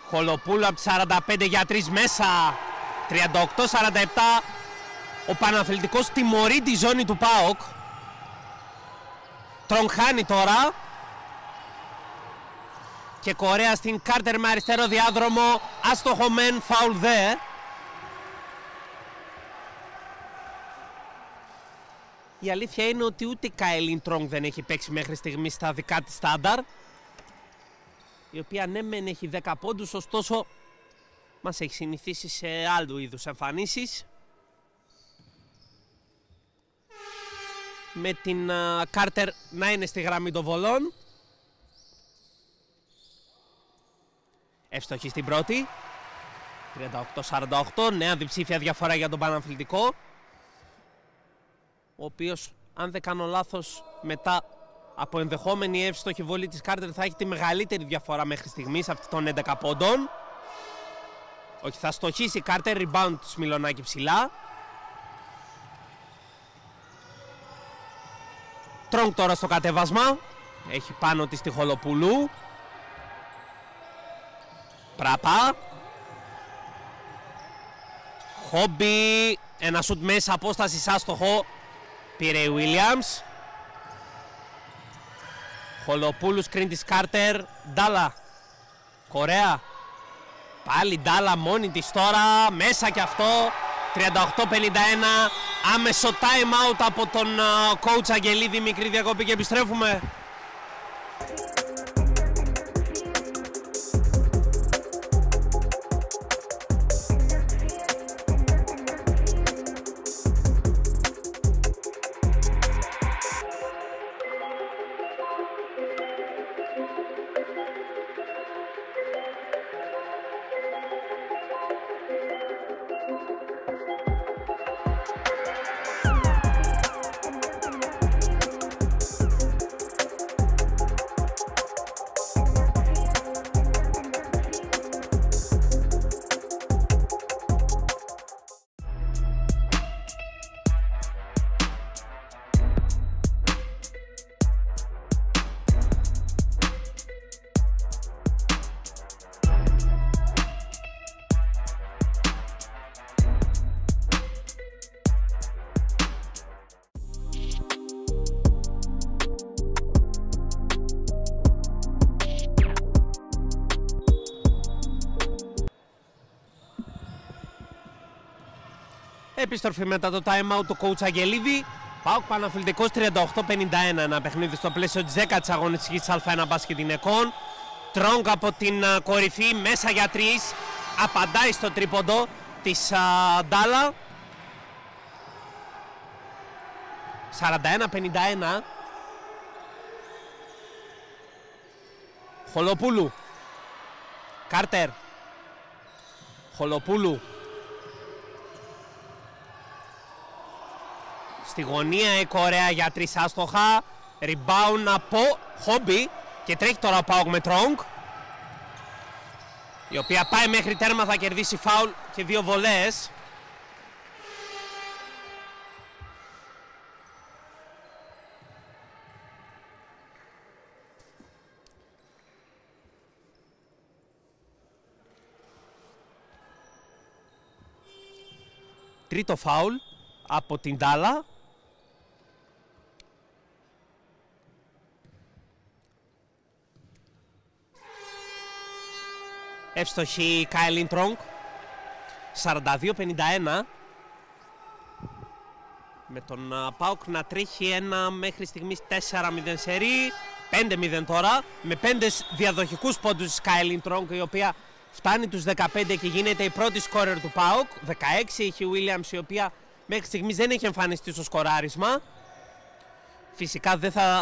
Χολοπούλου από τις 45 για 3 μέσα. 38-47. Ο Παναθηναϊκός τιμωρεί τη ζώνη του ΠΑΟΚ. Τρογχάνει τώρα. Και Κορέα στην Κάρτερ με αριστερό διάδρομο. Άστοχο μεν, φάουλ δε. Η αλήθεια είναι ότι ούτε η Καελίν Τρόγκ δεν έχει παίξει μέχρι στιγμή στα δικά της στάνταρ, η οποία ναι μεν έχει 10 πόντους, ωστόσο μας έχει συνηθίσει σε άλλου είδους εμφανίσεις. Με την Κάρτερ να είναι στη γραμμή των βολών. Εύστοχη στην πρώτη. 38-48, νέα διψήφια διαφορά για τον Παναθηναϊκό, ο οποίος, αν δεν κάνω λάθος, μετά από ενδεχόμενη εύστοχη βολή της Κάρτερ θα έχει τη μεγαλύτερη διαφορά μέχρι στιγμής αυτή των 11 πόντων. Όχι, θα στοχίσει η Κάρτερ, rebound της Μιλονάκη ψηλά. Τρόγκ τώρα στο κατέβασμα, έχει πάνω της τη Χολοπούλου. Πράπα. Χόμπι, ένα σουτ μέσα απόσταση άστοχο, πήρε η Williams. Χολοπούλου, screen της Κάρτερ. Ντάλα. Κορέα. Πάλι Ντάλα μόνη της τώρα, μέσα κι αυτό. 38-51, άμεσο time out από τον coach Αγγελίδη. Μικρή διακοπή και επιστρέφουμε. Επιστροφή μετά το time out του coach Αγγελίδη. ΠΑΟΚ Παναθηναϊκός 38-51. Ένα παιχνίδι στο πλαίσιο της 10ης αγωνιστικής Α1 μπάσκετ γυναικών. Τρόγκ από την κορυφή, μέσα για 3. Απαντάει στο τρίποντο της Ντάλα. 41-51. Χολοπούλου. Κάρτερ. Χολοπούλου. Στη γωνία η Κορέα για 3 άστοχα. Rebound από Χόμπι. Και τρέχει τώρα ο ΠΑΟΚ με Τρόγκ, η οποία πάει μέχρι τέρμα, θα κερδίσει φάουλ και 2 βολές. Τρίτο φάουλ από την Ντάλα. Εύστοχη η Κάιλιν Τρόγκ. 42-51. Με τον ΠΑΟΚ να τρέχει ένα μέχρι στιγμής 4-0 σερί. 5-0 τώρα. Με 5 διαδοχικούς πόντους της Κάιλιν Τρόγκ, η οποία φτάνει τους 15 και γίνεται η πρώτη σκόρερ του ΠΑΟΚ. 16 έχει η Williams, η οποία μέχρι στιγμής δεν έχει εμφανιστεί στο σκοράρισμα. Φυσικά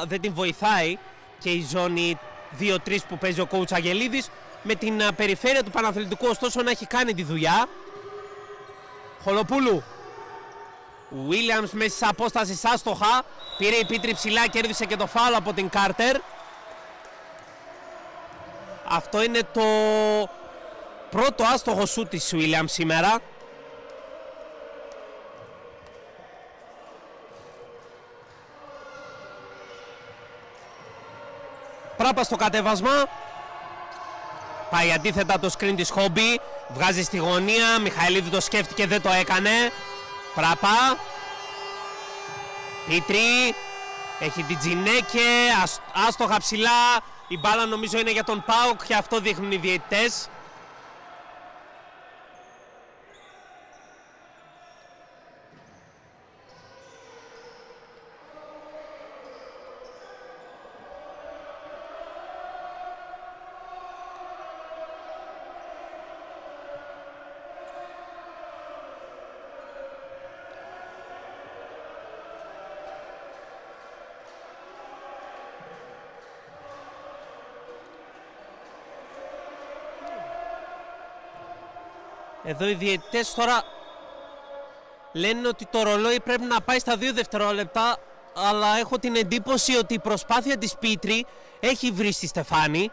δεν την βοηθάει και η ζώνη 2-3 που παίζει ο coach Αγγελίδης. Με την περιφέρεια του Παναθηναϊκού ωστόσο να έχει κάνει τη δουλειά. Χολοπούλου. Williams μέσα σε απόσταση άστοχα. Πήρε η πίτρη ψηλά, κέρδισε και το φάουλ από την Κάρτερ. Αυτό είναι το πρώτο άστοχο σούτ της Williams σήμερα. Πράπα στο κατέβασμα. Πάει αντίθετα το screen της Χόμπι. Βγάζει στη γωνία. Μιχαηλίδη το σκέφτηκε, δεν το έκανε. Πράπα. Πίτρη. Έχει την Τζινέκε. Άστοχα ψηλά. Η μπάλα νομίζω είναι για τον ΠΑΟΚ και αυτό δείχνουν οι διαιτητές. Εδώ οι διαιτητές τώρα λένε ότι το ρολόι πρέπει να πάει στα 2 δευτερόλεπτα, αλλά έχω την εντύπωση ότι η προσπάθεια της Πίτρη έχει βρει στη Στεφάνη.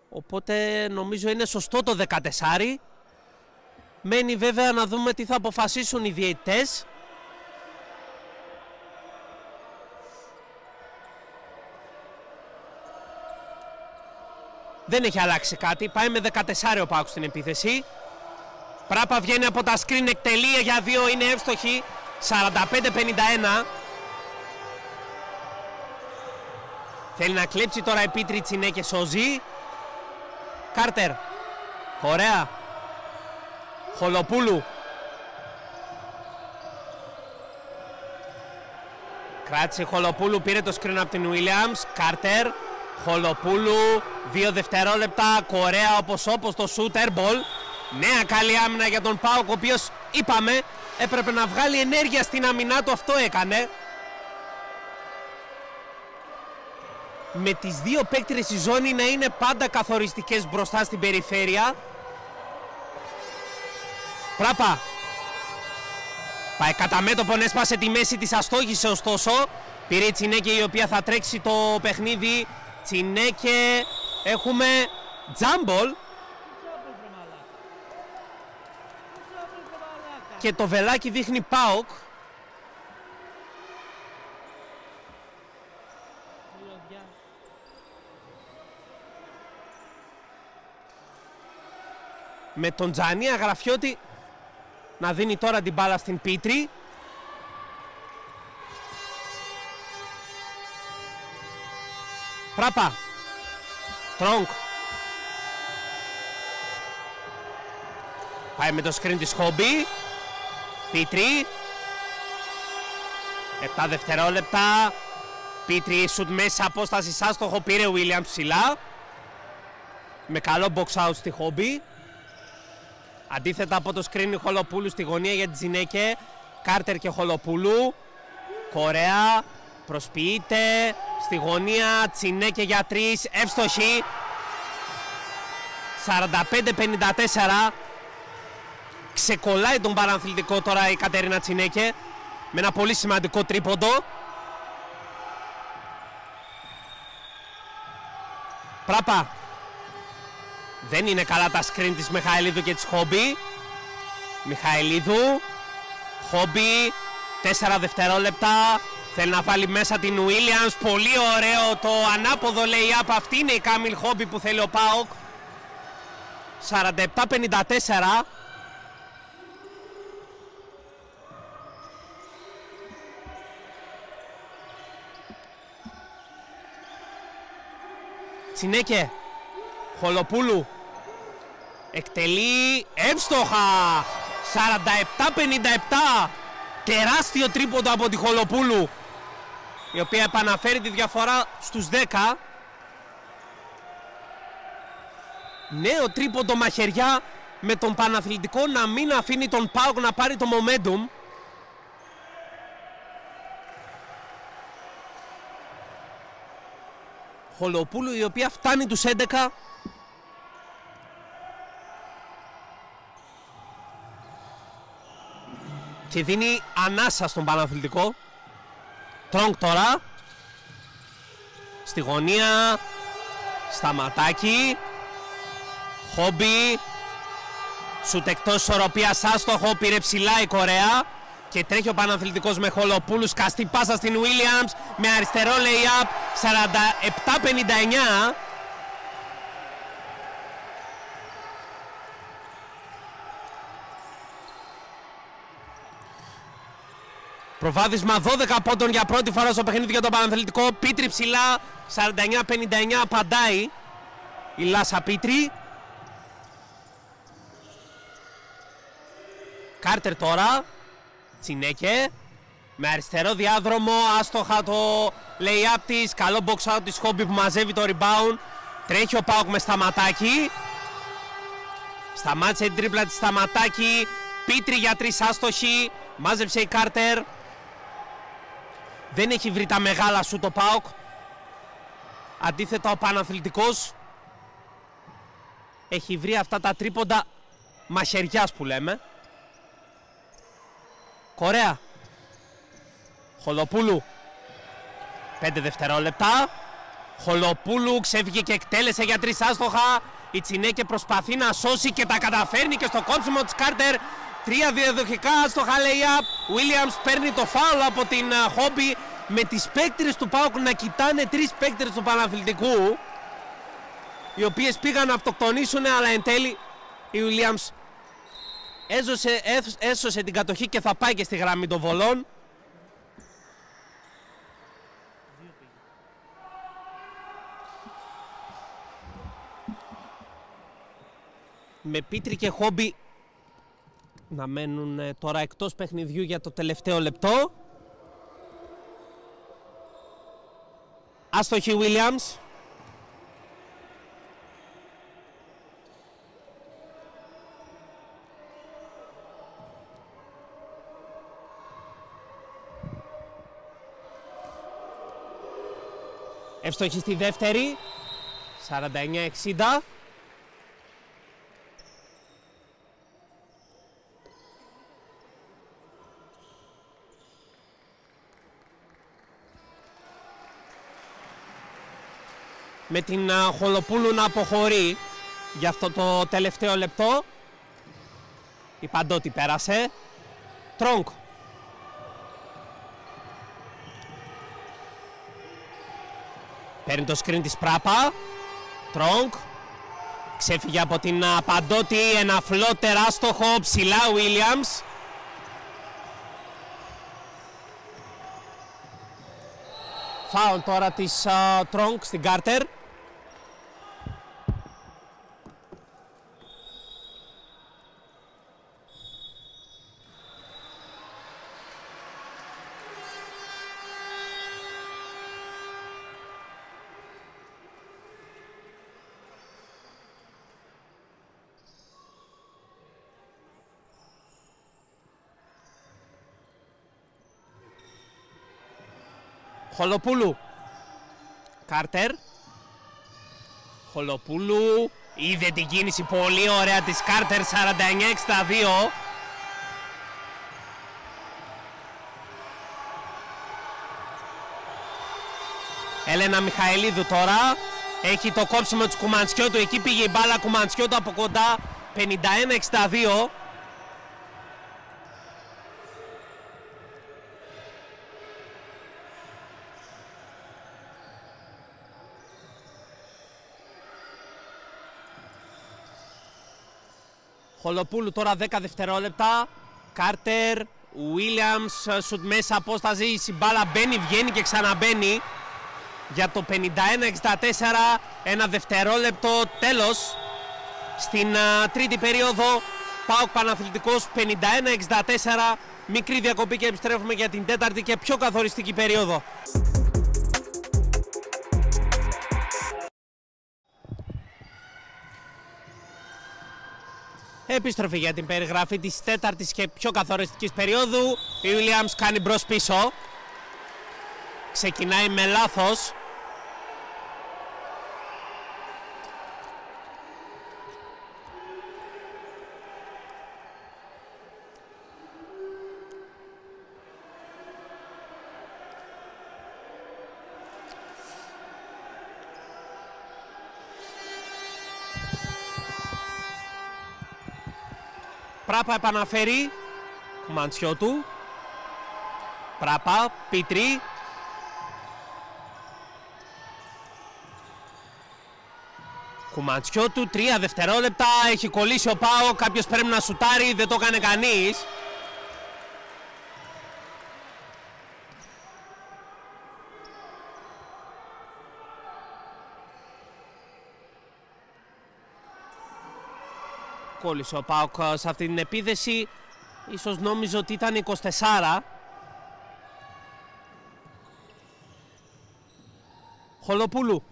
Οπότε νομίζω είναι σωστό το 14. Μένει βέβαια να δούμε τι θα αποφασίσουν οι διαιτητές. Δεν έχει αλλάξει κάτι. Πάει με 14 ο ΠΑΟΚ στην επίθεση. Πράπα βγαίνει από τα screen, εκτελεί για 2, είναι εύστοχη. 45-51. Θέλει να κλέψει τώρα η Πίτρη, Τσινέ και σώζει. Κάρτερ. Ωραία. Χολοπούλου. Κράτησε Χολοπούλου, πήρε το screen από την Williams. Κάρτερ. Χολοπούλου, 2 δευτερόλεπτα, Κορέα όπως το shooter ball. Νέα καλή άμυνα για τον ΠΑΟΚ, ο οποίος είπαμε έπρεπε να βγάλει ενέργεια στην άμυνά του, αυτό έκανε. Με τις 2 παίκτρες στη ζώνη να είναι πάντα καθοριστικές μπροστά στην περιφέρεια. Πράπα. Πάει κατά μέτωπον, έσπασε τη μέση της, αστόχησε ωστόσο. Πήρε η Τσινέκε, η οποία θα τρέξει το παιχνίδι. Τσινέκε, έχουμε τζάμπολ. Και το βελάκι δείχνει ΠΑΟΚ. Με τον Τζανία Γραφιώτη να δίνει τώρα την μπάλα στην Πίτρη. Πράπα. Τρόγκ. Πάει με το screen της Χόμπι. Πίτρι. 7 δευτερόλεπτα. Πίτρι, σουτ μέσα, απόσταση άστοχο, πήρε ο Williams ψηλά. Με καλό box out στη Χόμπι. Αντίθετα από το screen Χολοπούλου στη γωνία για τη Τσινέκε. Κάρτερ και Χολοπούλου. Κορέα, προσποιείται. Στη γωνία, Τσινέκε για 3, εύστοχη. 45-54. Ξεκολλάει τον Παναθλητικό τώρα η Κατερίνα Τσινέκε με ένα πολύ σημαντικό τρίποντο. Πράπα. Δεν είναι καλά τα screen της Μιχαηλίδου και της Χόμπι. Μιχαηλίδου. Χόμπι. 4 δευτερόλεπτα. Θέλει να βάλει μέσα την Williams. Πολύ ωραίο το ανάποδο lay-up. Αυτή είναι η Κάμιλ Χόμπι που θέλει ο ΠΑΟΚ. 47-54. Τσινέκε. Χολοπούλου. Εκτελεί εύστοχα. 47-57. Τεράστιο τρίποντο από τη Χολοπούλου, η οποία επαναφέρει τη διαφορά στους 10. Νέο τρίποντο μαχαιριά με τον Παναθλητικό να μην αφήνει τον ΠΑΟΚ να πάρει το momentum. Χολοπούλου, η οποία φτάνει τους 11. Και δίνει ανάσα στον Παναθλητικό. Τρόγκ τώρα. Στη γωνία. Σταματάκι. Χόμπι. Σουτ εκτός ισορροπίας, άστοχο. Πήρε ψηλά η Κορέα. Και τρέχει ο Παναθλητικός με Χολοπούλου. Σκαστή πάσα στην Williams. Με αριστερό lay-up. 47-59. Προβάδισμα 12 πόντων για πρώτη φορά στο παιχνίδι για τον Παναθλητικό. Πίτρι ψηλά. 49-59. Απαντάει η Λάσα Πίτρι. Κάρτερ τώρα. Τσινέκε. Με αριστερό διάδρομο. Άστοχα το lay-up της. Καλό box out της Χόμπι που μαζεύει το rebound. Τρέχει ο ΠΑΟΚ με Σταματάκι. Σταμάτησε την τρίπλα της Σταματάκι. Πίτρι για 3, άστοχη. Μάζεψε η Κάρτερ. Δεν έχει βρει τα μεγάλα σου το ΠΑΟΚ. Αντίθετα ο Παναθλητικός έχει βρει αυτά τα τρίποντα μαχαιριάς που λέμε. Κορέα. Χολοπούλου. 5 δευτερόλεπτα. Χολοπούλου ξέφυγε και εκτέλεσε για 3 άστοχα. Η Τσινέκε προσπαθεί να σώσει και τα καταφέρνει και στο κόψιμο της Κάρτερ. 3 διαδοχικά άστοχα lay-up. Williams παίρνει το φάουλ από την Χόμπι, με τις παίκτρες του ΠΑΟΚ να κοιτάνε 3 παίκτρες του Παναθλητικού, οι οποίες πήγαν να αυτοκτονήσουν, αλλά εν τέλει η Williams έσωσε την κατοχή και θα πάει και στη γραμμή των βολών. Με Πίτρι και Χόμπι να μένουν τώρα εκτός παιχνιδιού για το τελευταίο λεπτό. Άστοχη Williams. Εύστοχη στη δεύτερη. 49-60. Με την Χολοπούλου να αποχωρεί για αυτό το τελευταίο λεπτό. Η Παντώτη πέρασε. Τρόγκ. Παίρνει το screen της Πράπα. Τρόγκ. Ξέφυγε από την Παντώτη. Ένα φλότερ άστοχο ψηλά Williams. Φάουλ τώρα της Τρόγκ στην Κάρτερ. Χολοπούλου. Κάρτερ. Χολοπούλου. Είδε την κίνηση πολύ ωραία της Κάρτερ. 49-62. Έλενα Μιχαηλίδου τώρα. Έχει το κόψιμο της Κουμαντσιώτου. Εκεί πήγε η μπάλα Κουμαντσιώτου από κοντά. 51-62. Χολοπούλου τώρα 10 δευτερόλεπτα. Κάρτερ, Βίλιαμς, σουτ μέσα απόσταση. Η μπάλα μπαίνει, βγαίνει και ξαναμπαίνει. Για το 51-64, ένα δευτερόλεπτο τέλος. Στην τρίτη περίοδο, ΠΑΟΚ Παναθλητικός 51-64. Μικρή διακοπή και επιστρέφουμε για την τέταρτη και πιο καθοριστική περίοδο. Επίστροφη για την περιγραφή της τέταρτης και πιο καθοριστικής περίοδου. Η Williams κάνει μπρος πίσω. Ξεκινάει με λάθος. Πράπα επαναφέρει. Κουμαντσιώτου. Πράπα, Πίτρη. Κουμαντσιώτου, 3 δευτερόλεπτα. Έχει κολλήσει ο ΠΑΟ. Κάποιος πρέπει να σουτάρει. Δεν το έκανε κανείς. Κόλλησε ο ΠΑΟΚ σε αυτή την επίθεση. Ίσως νόμιζε ότι ήταν 24. Χολοπούλου.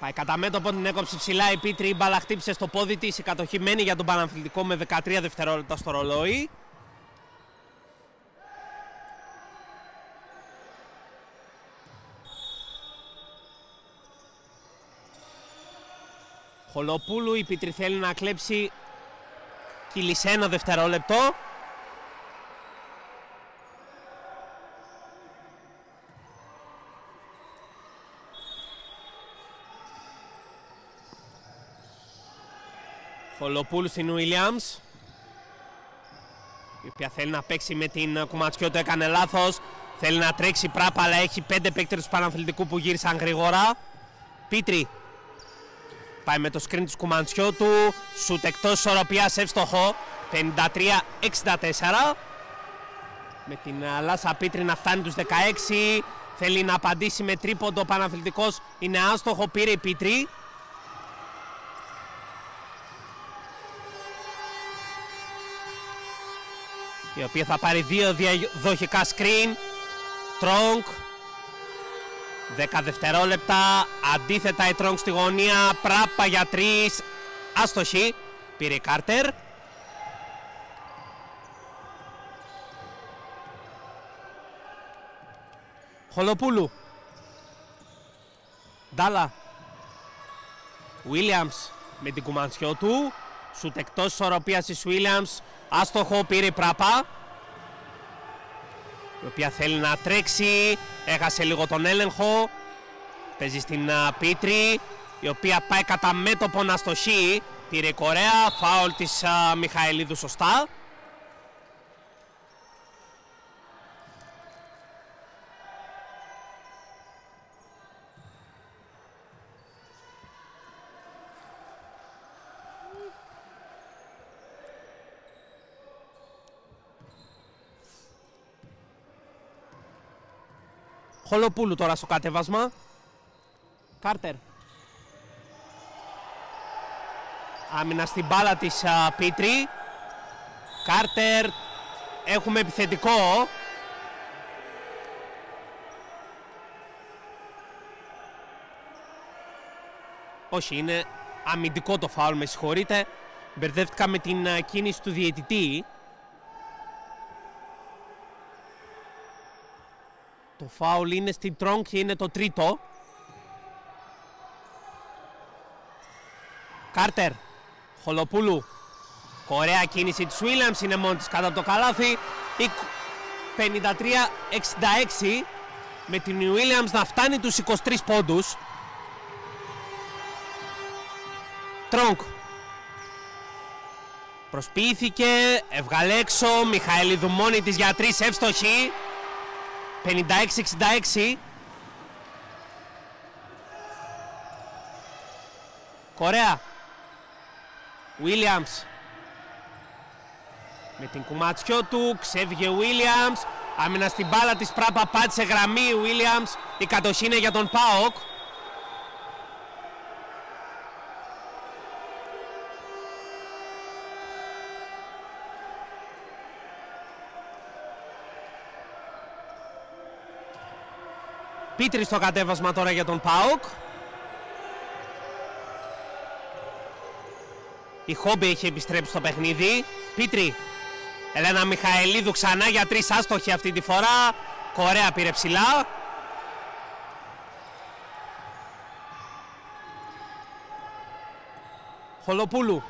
Πάει κατά μέτωπο, την έκοψε ψηλά η Πίτρη. Η μπάλα χτύπησε στο πόδι της. Η κατοχή μένει για τον Παναθλητικό με 13 δευτερόλεπτα στο ρολόι. Χολοπούλου, η Πίτρη θέλει να κλέψει. Κύλησε ένα δευτερόλεπτο. Χολοπούλου στην Williams, η οποία θέλει να παίξει με την Κουμαντσιώτου, έκανε λάθος. Θέλει να τρέξει Πράπα, αλλά έχει 5 παίκτες του Παναθλητικού που γύρισαν γρήγορα. Πίτρη πάει με το screen της Κουμαντσιώτου. Σουτ εκτός ισορροπίας, εύστοχο. 53-64. Με την Λάσα Πίτρη να φτάνει τους 16. Θέλει να απαντήσει με τρίποντο. Ο Παναθλητικός είναι άστοχο, πήρε η Πίτρη. Η οποία θα πάρει 2 διαδοχικά screen. Τρόγκ. 10 δευτερόλεπτα. Αντίθετα η Τρόγκ στη γωνία. Πράπα για 3. Άστοχη. Πήρε η Κάρτερ. Χολοπούλου. Ντάλα. Williams με την Κουμαντσιώτου. Σουτ εκτός ισορροπίας της Williams. Άστοχο, πήρε η Πράπα, η οποία θέλει να τρέξει. Έχασε λίγο τον έλεγχο. Παίζει στην Πίτρη, η οποία πάει κατά μέτωπο να αστοχεί. Πήρε η Κορέα. Φάουλ της Μιχαηλίδου, σωστά. Χολοπούλου τώρα στο κατέβασμα. Κάρτερ. Άμυνα στην μπάλα της Πίτρη. Κάρτερ. Έχουμε επιθετικό. Όχι, είναι αμυντικό το φάουλ, με συγχωρείτε. Μπερδεύτηκα με την κίνηση του διαιτητή. Το φάουλ είναι στην Τρόγκ και είναι το τρίτο. Κάρτερ, Χολοπούλου. Ωραία κίνηση της Williams, είναι μόνη της κάτω από το καλάθι. 53-66 με την Williams να φτάνει τους 23 πόντους. Τρόγκ. Προσποιήθηκε, έβγαλε έξω, Μιχαηλίδου μόνη της για 3, εύστοχη. 56-66. Κορέα. Williams. Με την κουμάτσιο του, ξέφυγε ο Williams. Άμυνα στην μπάλα της Πράπα, πάτησε γραμμή ο Williams. Η κατοχή είναι για τον ΠΑΟΚ. Πίτρι στο κατέβασμα τώρα για τον ΠΑΟΚ. Η Χόμπι έχει επιστρέψει στο παιχνίδι. Πίτρι. Ελένα Μιχαηλίδου ξανά για 3, άστοχη αυτή τη φορά. Κορέα πήρε ψηλά. Χολοπούλου.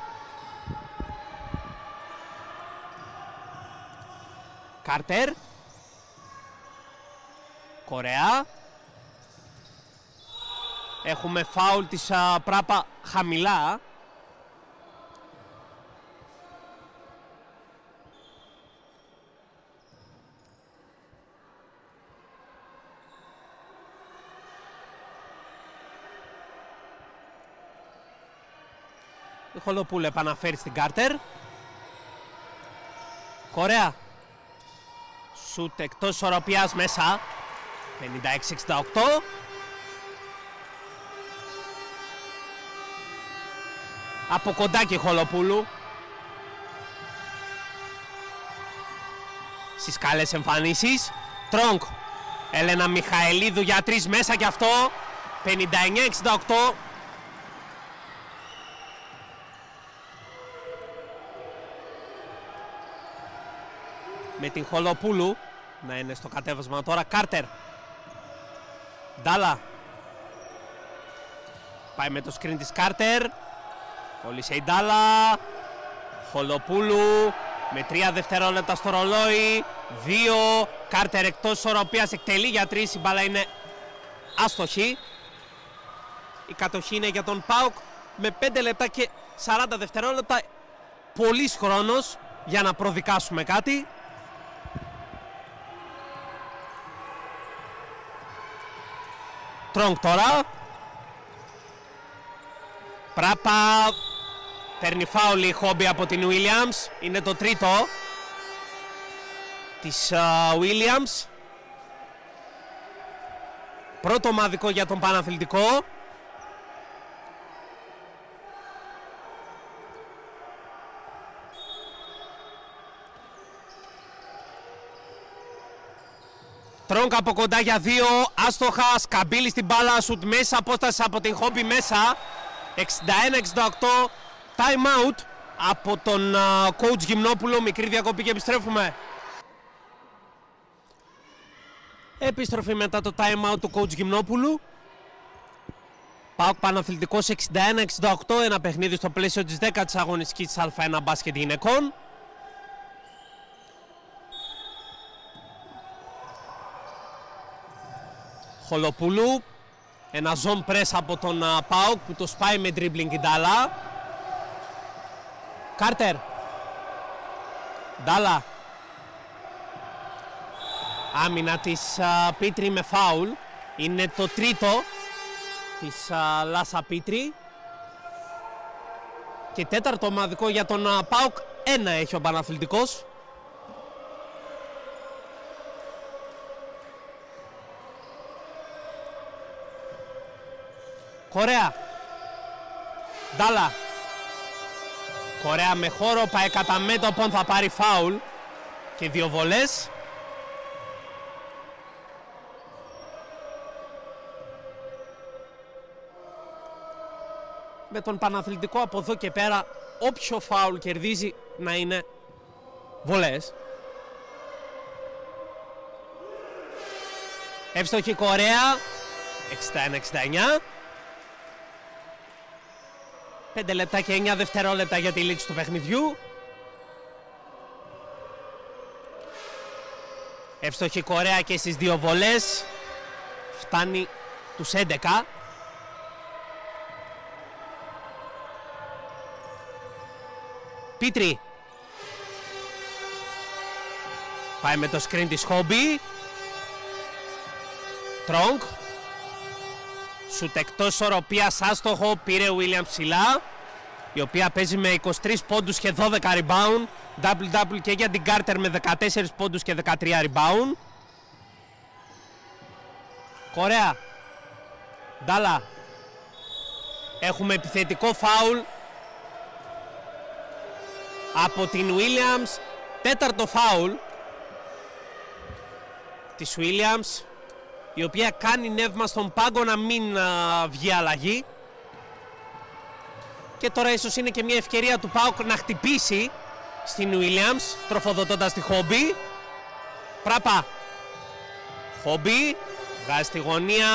Κάρτερ. Κορέα. Έχουμε φάουλ της Πράπα χαμηλά. Η Χολοπούλου επαναφέρει στην Κάρτερ. Κορέα. Σουτ εκτός ισορροπίας μέσα. 56-68. Από κοντά και η Χολοπούλου. Στις καλές εμφανίσεις. Τρόγκ. Έλενα Μιχαηλίδου για 3 μέσα και αυτό. 59-68. Με την Χολοπούλου να είναι στο κατέβασμα τώρα. Κάρτερ. Ντάλα. Πάει με το screen της Κάρτερ. Κόλλησε η Ντάλα. Χολοπούλου με 3 δευτερόλεπτα στο ρολόι. 2. Κάρτερ εκτός ισορροπίας, εκτελεί για 3. Η μπάλα είναι άστοχη. Η κατοχή είναι για τον ΠΑΟΚ με 5 λεπτά και 40 δευτερόλεπτα. Πολύς χρόνος για να προδικάσουμε κάτι. Τρόγκ τώρα. Πράπα. Παίρνει φάουλ η Χόμπι από την Williams. Είναι το τρίτο της Williams. Πρώτο ομαδικό για τον Παναθλητικό. Τρόγκ από κοντά για 2, άστοχα, σκαμπίλη στην μπάλα, σουτ μέσα, απόσταση από την Χόμπι μέσα. 61-68, time out από τον coach Γυμνόπουλο, μικρή διακοπή και επιστρέφουμε. Επιστροφή μετά το time out του coach Γυμνόπουλου. ΠΑΟΚ Παναθλητικός 61-68, ένα παιχνίδι στο πλαίσιο της 10ης αγωνιστικής της Α1 μπάσκετ γυναικών. Χολοπούλου, ένα zone press από τον ΠΑΟΚ που το σπάει με dribbling η Ντάλα. Κάρτερ. Ντάλα. Άμυνα της Πίτρι με φάουλ. Είναι το τρίτο της Λάσα Πίτρι. Και τέταρτο ομαδικό για τον ΠΑΟΚ. 1 έχει ο Παναθλητικός. Κορέα. Ντάλα. Κορέα με χώρο, πάει κατά μέτωπον, θα πάρει φάουλ και 2 βολές. Με τον Παναθλητικό από εδώ και πέρα όποιο φάουλ κερδίζει να είναι βολές. Εύστοχη Κορέα. 61-69. 5 λεπτά και 9 δευτερόλεπτα για τη λήξη του παιχνιδιού. Εύστοχη Κορέα και στις δύο βολές. Φτάνει τους 11. Πίτρι. Πάει με το screen της Χόμπι. Τρόγκ. Σουτ εκτός ισορροπίας, άστοχο, πήρε ο Williams ψηλά, η οποία παίζει με 23 πόντους και 12 rebound. Double-double και για την Carter με 14 πόντους και 13 rebound. Κορέα. Ντάλα. Έχουμε επιθετικό φάουλ από την Williams. Τέταρτο φάουλ της Williams, η οποία κάνει νεύμα στον πάγκο να μην βγει αλλαγή. Και τώρα ίσως είναι και μια ευκαιρία του ΠΑΟΚ να χτυπήσει στην Williams, τροφοδοτώντας τη Χόμπι. Πράπα. Χόμπι. Βγάζει στη γωνία.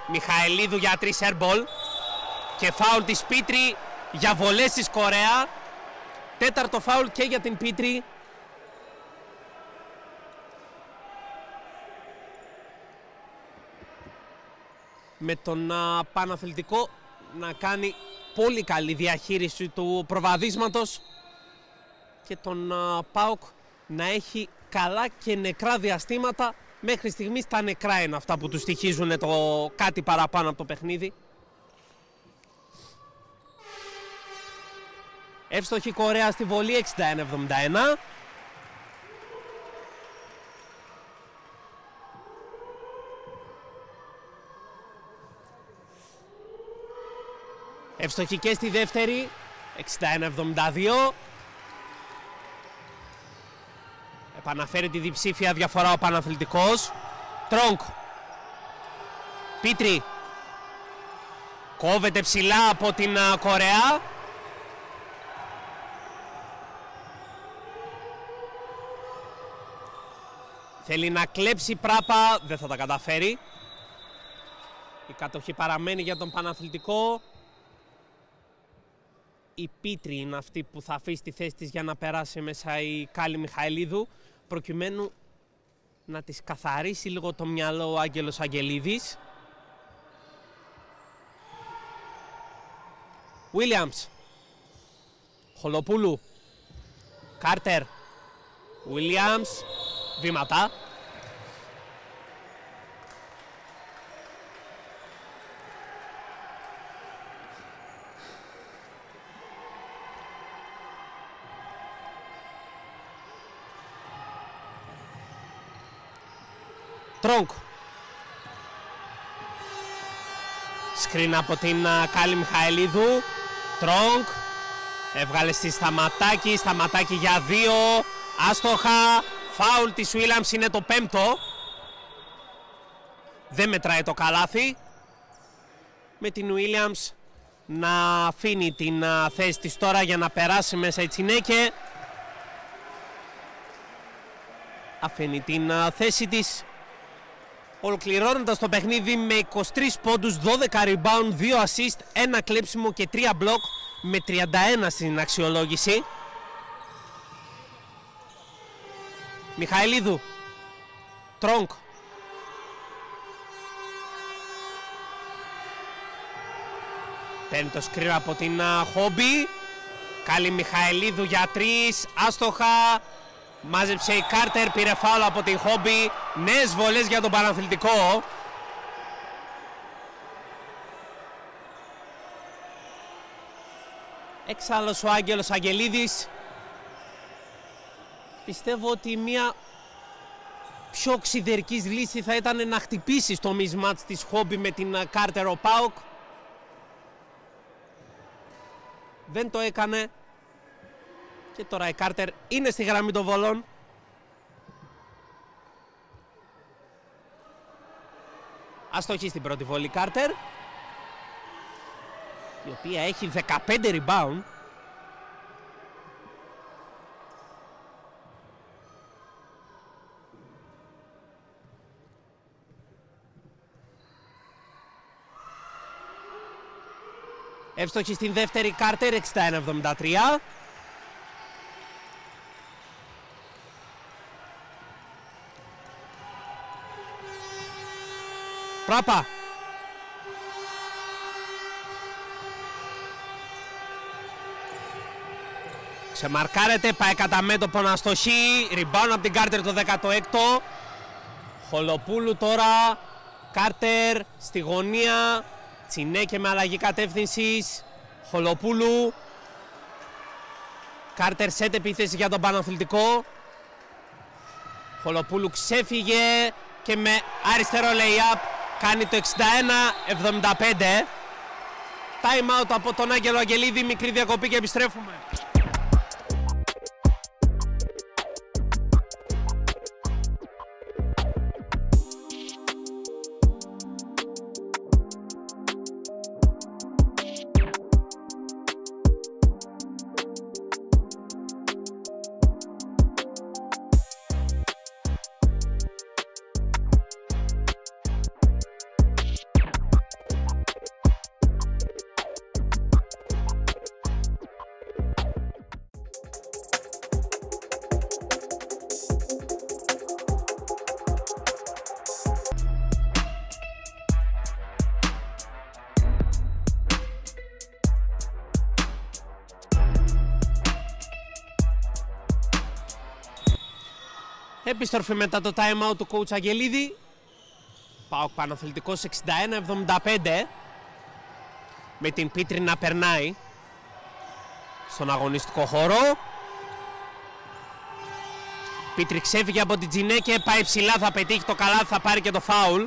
Μιχαηλίδου για 3 airball. Και φάουλ της Πίτρη για βολές της Κορέα. Τέταρτο φάουλ και για την Πίτρη. Με τον Παναθλητικό να κάνει πολύ καλή διαχείριση του προβαδίσματος και τον ΠΑΟΚ να έχει καλά και νεκρά διαστήματα. Μέχρι στιγμής τα νεκρά είναι αυτά που του στοιχίζουν το κάτι παραπάνω από το παιχνίδι. Εύστοχη Κορέα στη βολή, 61-71. Εύστοχη και στη δεύτερη, 61-72. Επαναφέρει τη διψήφια διαφορά ο Παναθλητικός. Τρόγκ. Πίτρι. Κόβεται ψηλά από την Κορέα. Θέλει να κλέψει Πράπα, δεν θα τα καταφέρει. Η κατοχή παραμένει για τον Παναθλητικό. Η Πίτρη είναι αυτή που θα αφήσει τη θέση της για να περάσει μέσα η Κάλλη Μιχαηλίδου, προκειμένου να της καθαρίσει λίγο το μυαλό ο Άγγελος Αγγελίδης. Williams. Χολοπούλου. Κάρτερ. Williams. Βήματα. Τρόγκ. Σκριν από την Κάλλη Μιχαηλίδου. Τρόγκ. Έβγαλε στη Σταματάκη. Σταματάκη για 2. Άστοχα. Φάουλ της Williams, είναι το 5ο. Δεν μετράει το καλάθι. Με την Williams να αφήνει την θέση της τώρα για να περάσει μέσα η Τσινέκε. Αφήνει την θέση της, ολοκληρώνοντας το παιχνίδι με 23 πόντους, 12 rebound, 2 assist, 1 κλέψιμο και 3 block, με 31 στην αξιολόγηση. Μιχαηλίδου. Τρόγκ. Παίρνει το σκριν από την Χόμπι. Κάλλη Μιχαηλίδου για 3. Άστοχα. Μάζεψε η Κάρτερ. Πήρε φάουλ από την Χόμπι. Νέες βολές για τον Παναθλητικό. Έξαλλος ο Άγγελος Αγγελίδης. Πιστεύω ότι μια πιο οξυδερκής λύση θα ήταν να χτυπήσει στο mismatch της Χόμπι με την Κάρτερ ο ΠΑΟΚ. Δεν το έκανε. Και τώρα η Κάρτερ είναι στη γραμμή των βολών. Αστοχή στην πρώτη βολή Κάρτερ, η οποία έχει 15 rebound. Εύστοχη στην δεύτερη, Κάρτερ, 61-73. Πράπα. Ξεμαρκάρεται, πάει κατά μέτωπο να στοχεί. Rebound από την Κάρτερ το 16ο. Χολοπούλου τώρα. Κάρτερ στη γωνία. Τσινέκε με αλλαγή κατεύθυνσης. Χολοπούλου. Κάρτερ σετ επίθεση για τον Παναθλητικό. Χολοπούλου ξέφυγε και με αριστερό lay-up κάνει το 61-75. Time out από τον Άγγελο Αγγελίδη, μικρή διακοπή και επιστρέφουμε. Επιστροφή μετά το time out του coach Αγγελίδη. ΠΑΟΚ Παναθλητικός 61-75. Με την Πίτρη να περνάει στον αγωνιστικό χώρο. Πίτρη ξέφυγε από την Τζινέκε, πάει ψηλά, θα πετύχει το καλάθι, θα πάρει και το φάουλ.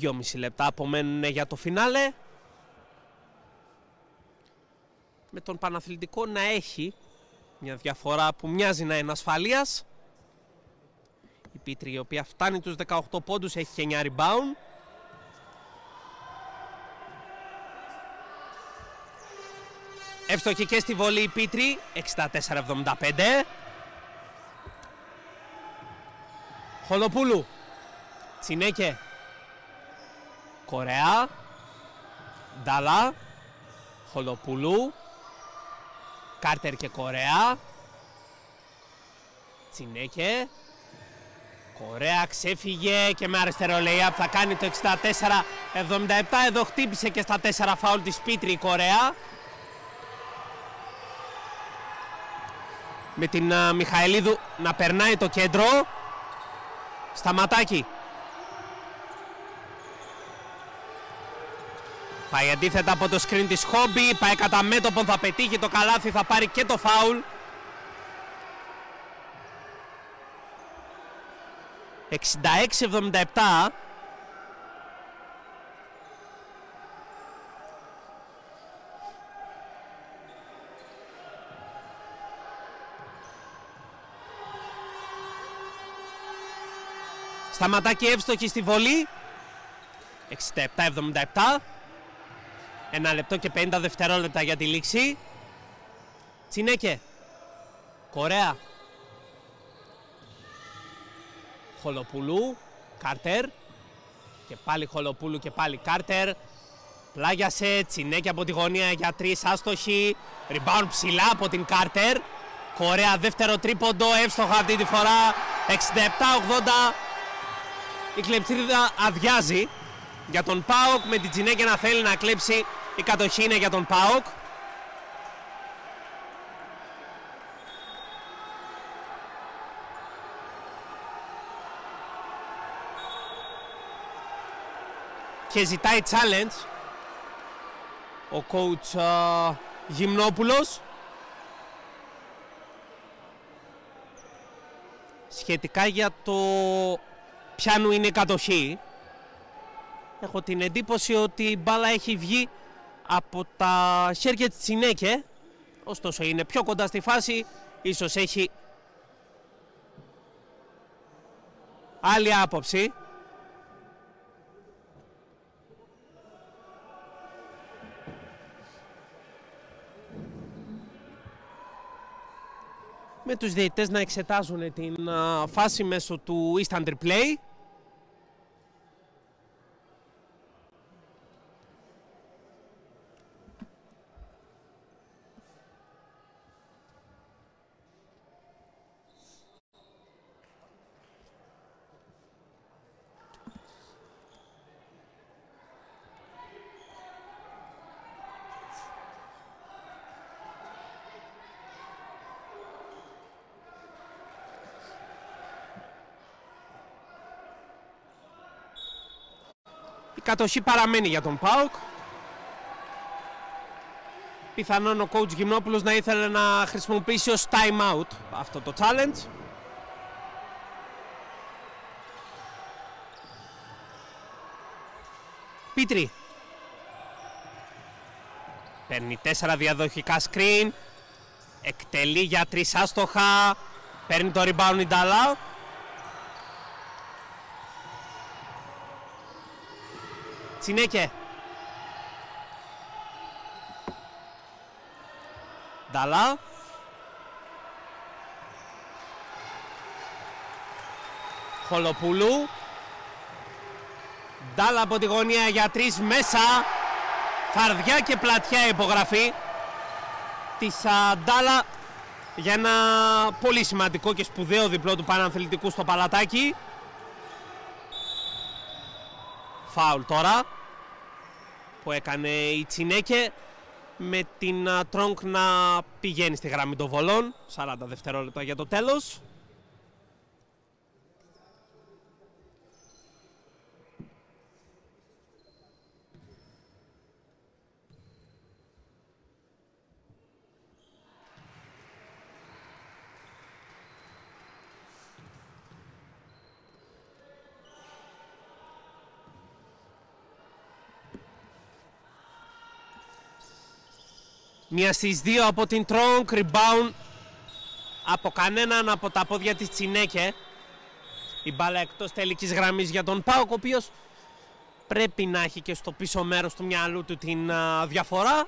2,5 λεπτά απομένουν για το φινάλε. Με τον Παναθλητικό να έχει μια διαφορά που μοιάζει να είναι ασφαλείας. Η Πίτρη, η οποία φτάνει τους 18 πόντους, έχει και 9 rebound. Εύστοχη και στη βολή η Πίτρη, 64-75. Χολοπούλου. Τσινέκε. Κορέα. Ντάλα. Χολοπούλου. Κάρτερ και Κορέα. Τσινέκε. Κορέα ξέφυγε και με αριστερό lay-up θα κάνει το 64-77. Εδώ χτύπησε και στα 4 φάουλ της Πίτρη η Κορέα. Με την Μιχαηλίδου να περνάει το κέντρο. Σταματάκι. Πάει αντίθετα από το screen της Χόμπι. Πάει κατά μέτωπο, θα πετύχει το καλάθι, θα πάρει και το φάουλ. 66-77. Σταματάκι εύστοχη στη βολή. 67-77. 1 λεπτό και 50 δευτερόλεπτα για τη λήξη. Τσινέκε. Κορέα. Χολοπούλου. Κάρτερ. Και πάλι Χολοπούλου και πάλι Κάρτερ. Πλάγιασε. Τσινέκε από τη γωνία για 3, άστοχη. Rebound ψηλά από την Κάρτερ. Κορέα δεύτερο τρίποντο. Εύστοχα αυτή τη φορά. 67-80. Η κλεψίδα αδειάζει για τον ΠΑΟΚ, με την Τσινέκε να θέλει να κλέψει. Η κατοχή είναι για τον ΠΑΟΚ. Και ζητάει challenge ο coach Γυμνόπουλος σχετικά για το ποιανού είναι η κατοχή. Έχω την εντύπωση ότι η μπάλα έχει βγει από τα χέρια της Τσινέκε. Ωστόσο είναι πιο κοντά στη φάση. Ίσως έχει άλλη άποψη. Με τους διαιτητές να εξετάζουν την φάση μέσω του instant replay. Η κατοχή παραμένει για τον ΠΑΟΚ. Πιθανόν ο coach Γυμνόπουλος να ήθελε να χρησιμοποιήσει ως time out αυτό το challenge. Πίτρι. Παίρνει 4 διαδοχικά screen. Εκτελεί για 3 άστοχα. Παίρνει το rebound η Ντάλα. Τσινέκε. Ντάλα. Χολοπούλου. Ντάλα από τη γωνία για 3 μέσα. Φαρδιά και πλατιά υπογραφή της Ντάλα για ένα πολύ σημαντικό και σπουδαίο διπλό του Παναθλητικού στο Παλατάκι. Φάουλ τώρα που έκανε η Τσινέκε, με την Τρόγκ να πηγαίνει στη γραμμή των βολών. 40 δευτερόλεπτα για το τέλος. Μία στις 2 από την Τρόγκ, rebound από κανέναν από τα πόδια της Τσινέκε. Η μπάλα εκτός τελικής γραμμής για τον ΠΑΟΚ, ο οποίος πρέπει να έχει και στο πίσω μέρος του μυαλού του την διαφορά.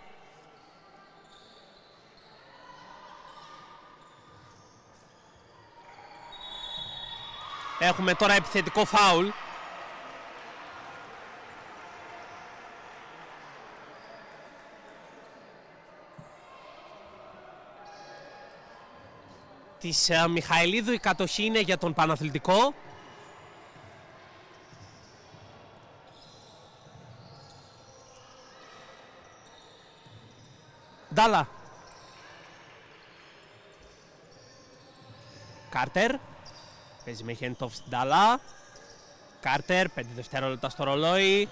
Έχουμε τώρα επιθετικό φάουλ. Της Μιχαηλίδου, η κατοχή είναι για τον Παναθλητικό. Ντάλα. Κάρτερ. Παίζει με Χέντοφ στην Ντάλα. Κάρτερ, 5 δευτερόλεπτα στο ρολόι.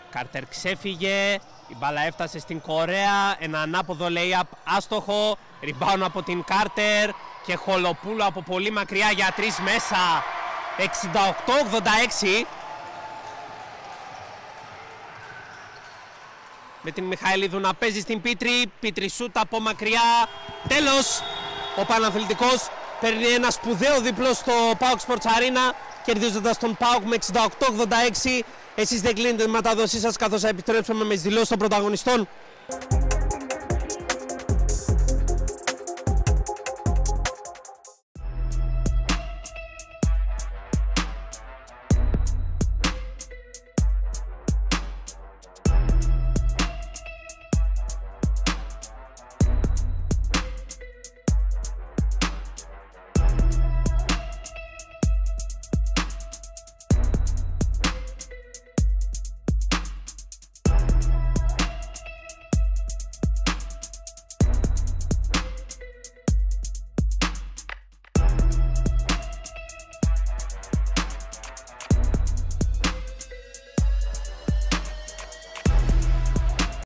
Κάρτερ ξέφυγε. Η μπάλα έφτασε στην Κορέα. Ένα ανάποδο lay-up άστοχο. Rebound από την Κάρτερ. Και Χολοπούλου από πολύ μακριά για 3 μέσα. 68-86. Με την Μιχαηλίδου να παίζει στην Πίτρη. Πίτρη σούτ από μακριά. Τέλος. Ο Παναθλητικός παίρνει ένα σπουδαίο διπλό στο ΠΑΟΚ Sports Arena, κερδίζοντας τον ΠΑΟΚ με 68-86. Εσείς δεν κλείνετε τη μεταδοσή σας, καθώς θα επιστρέψουμε με τις δηλώσεις των πρωταγωνιστών.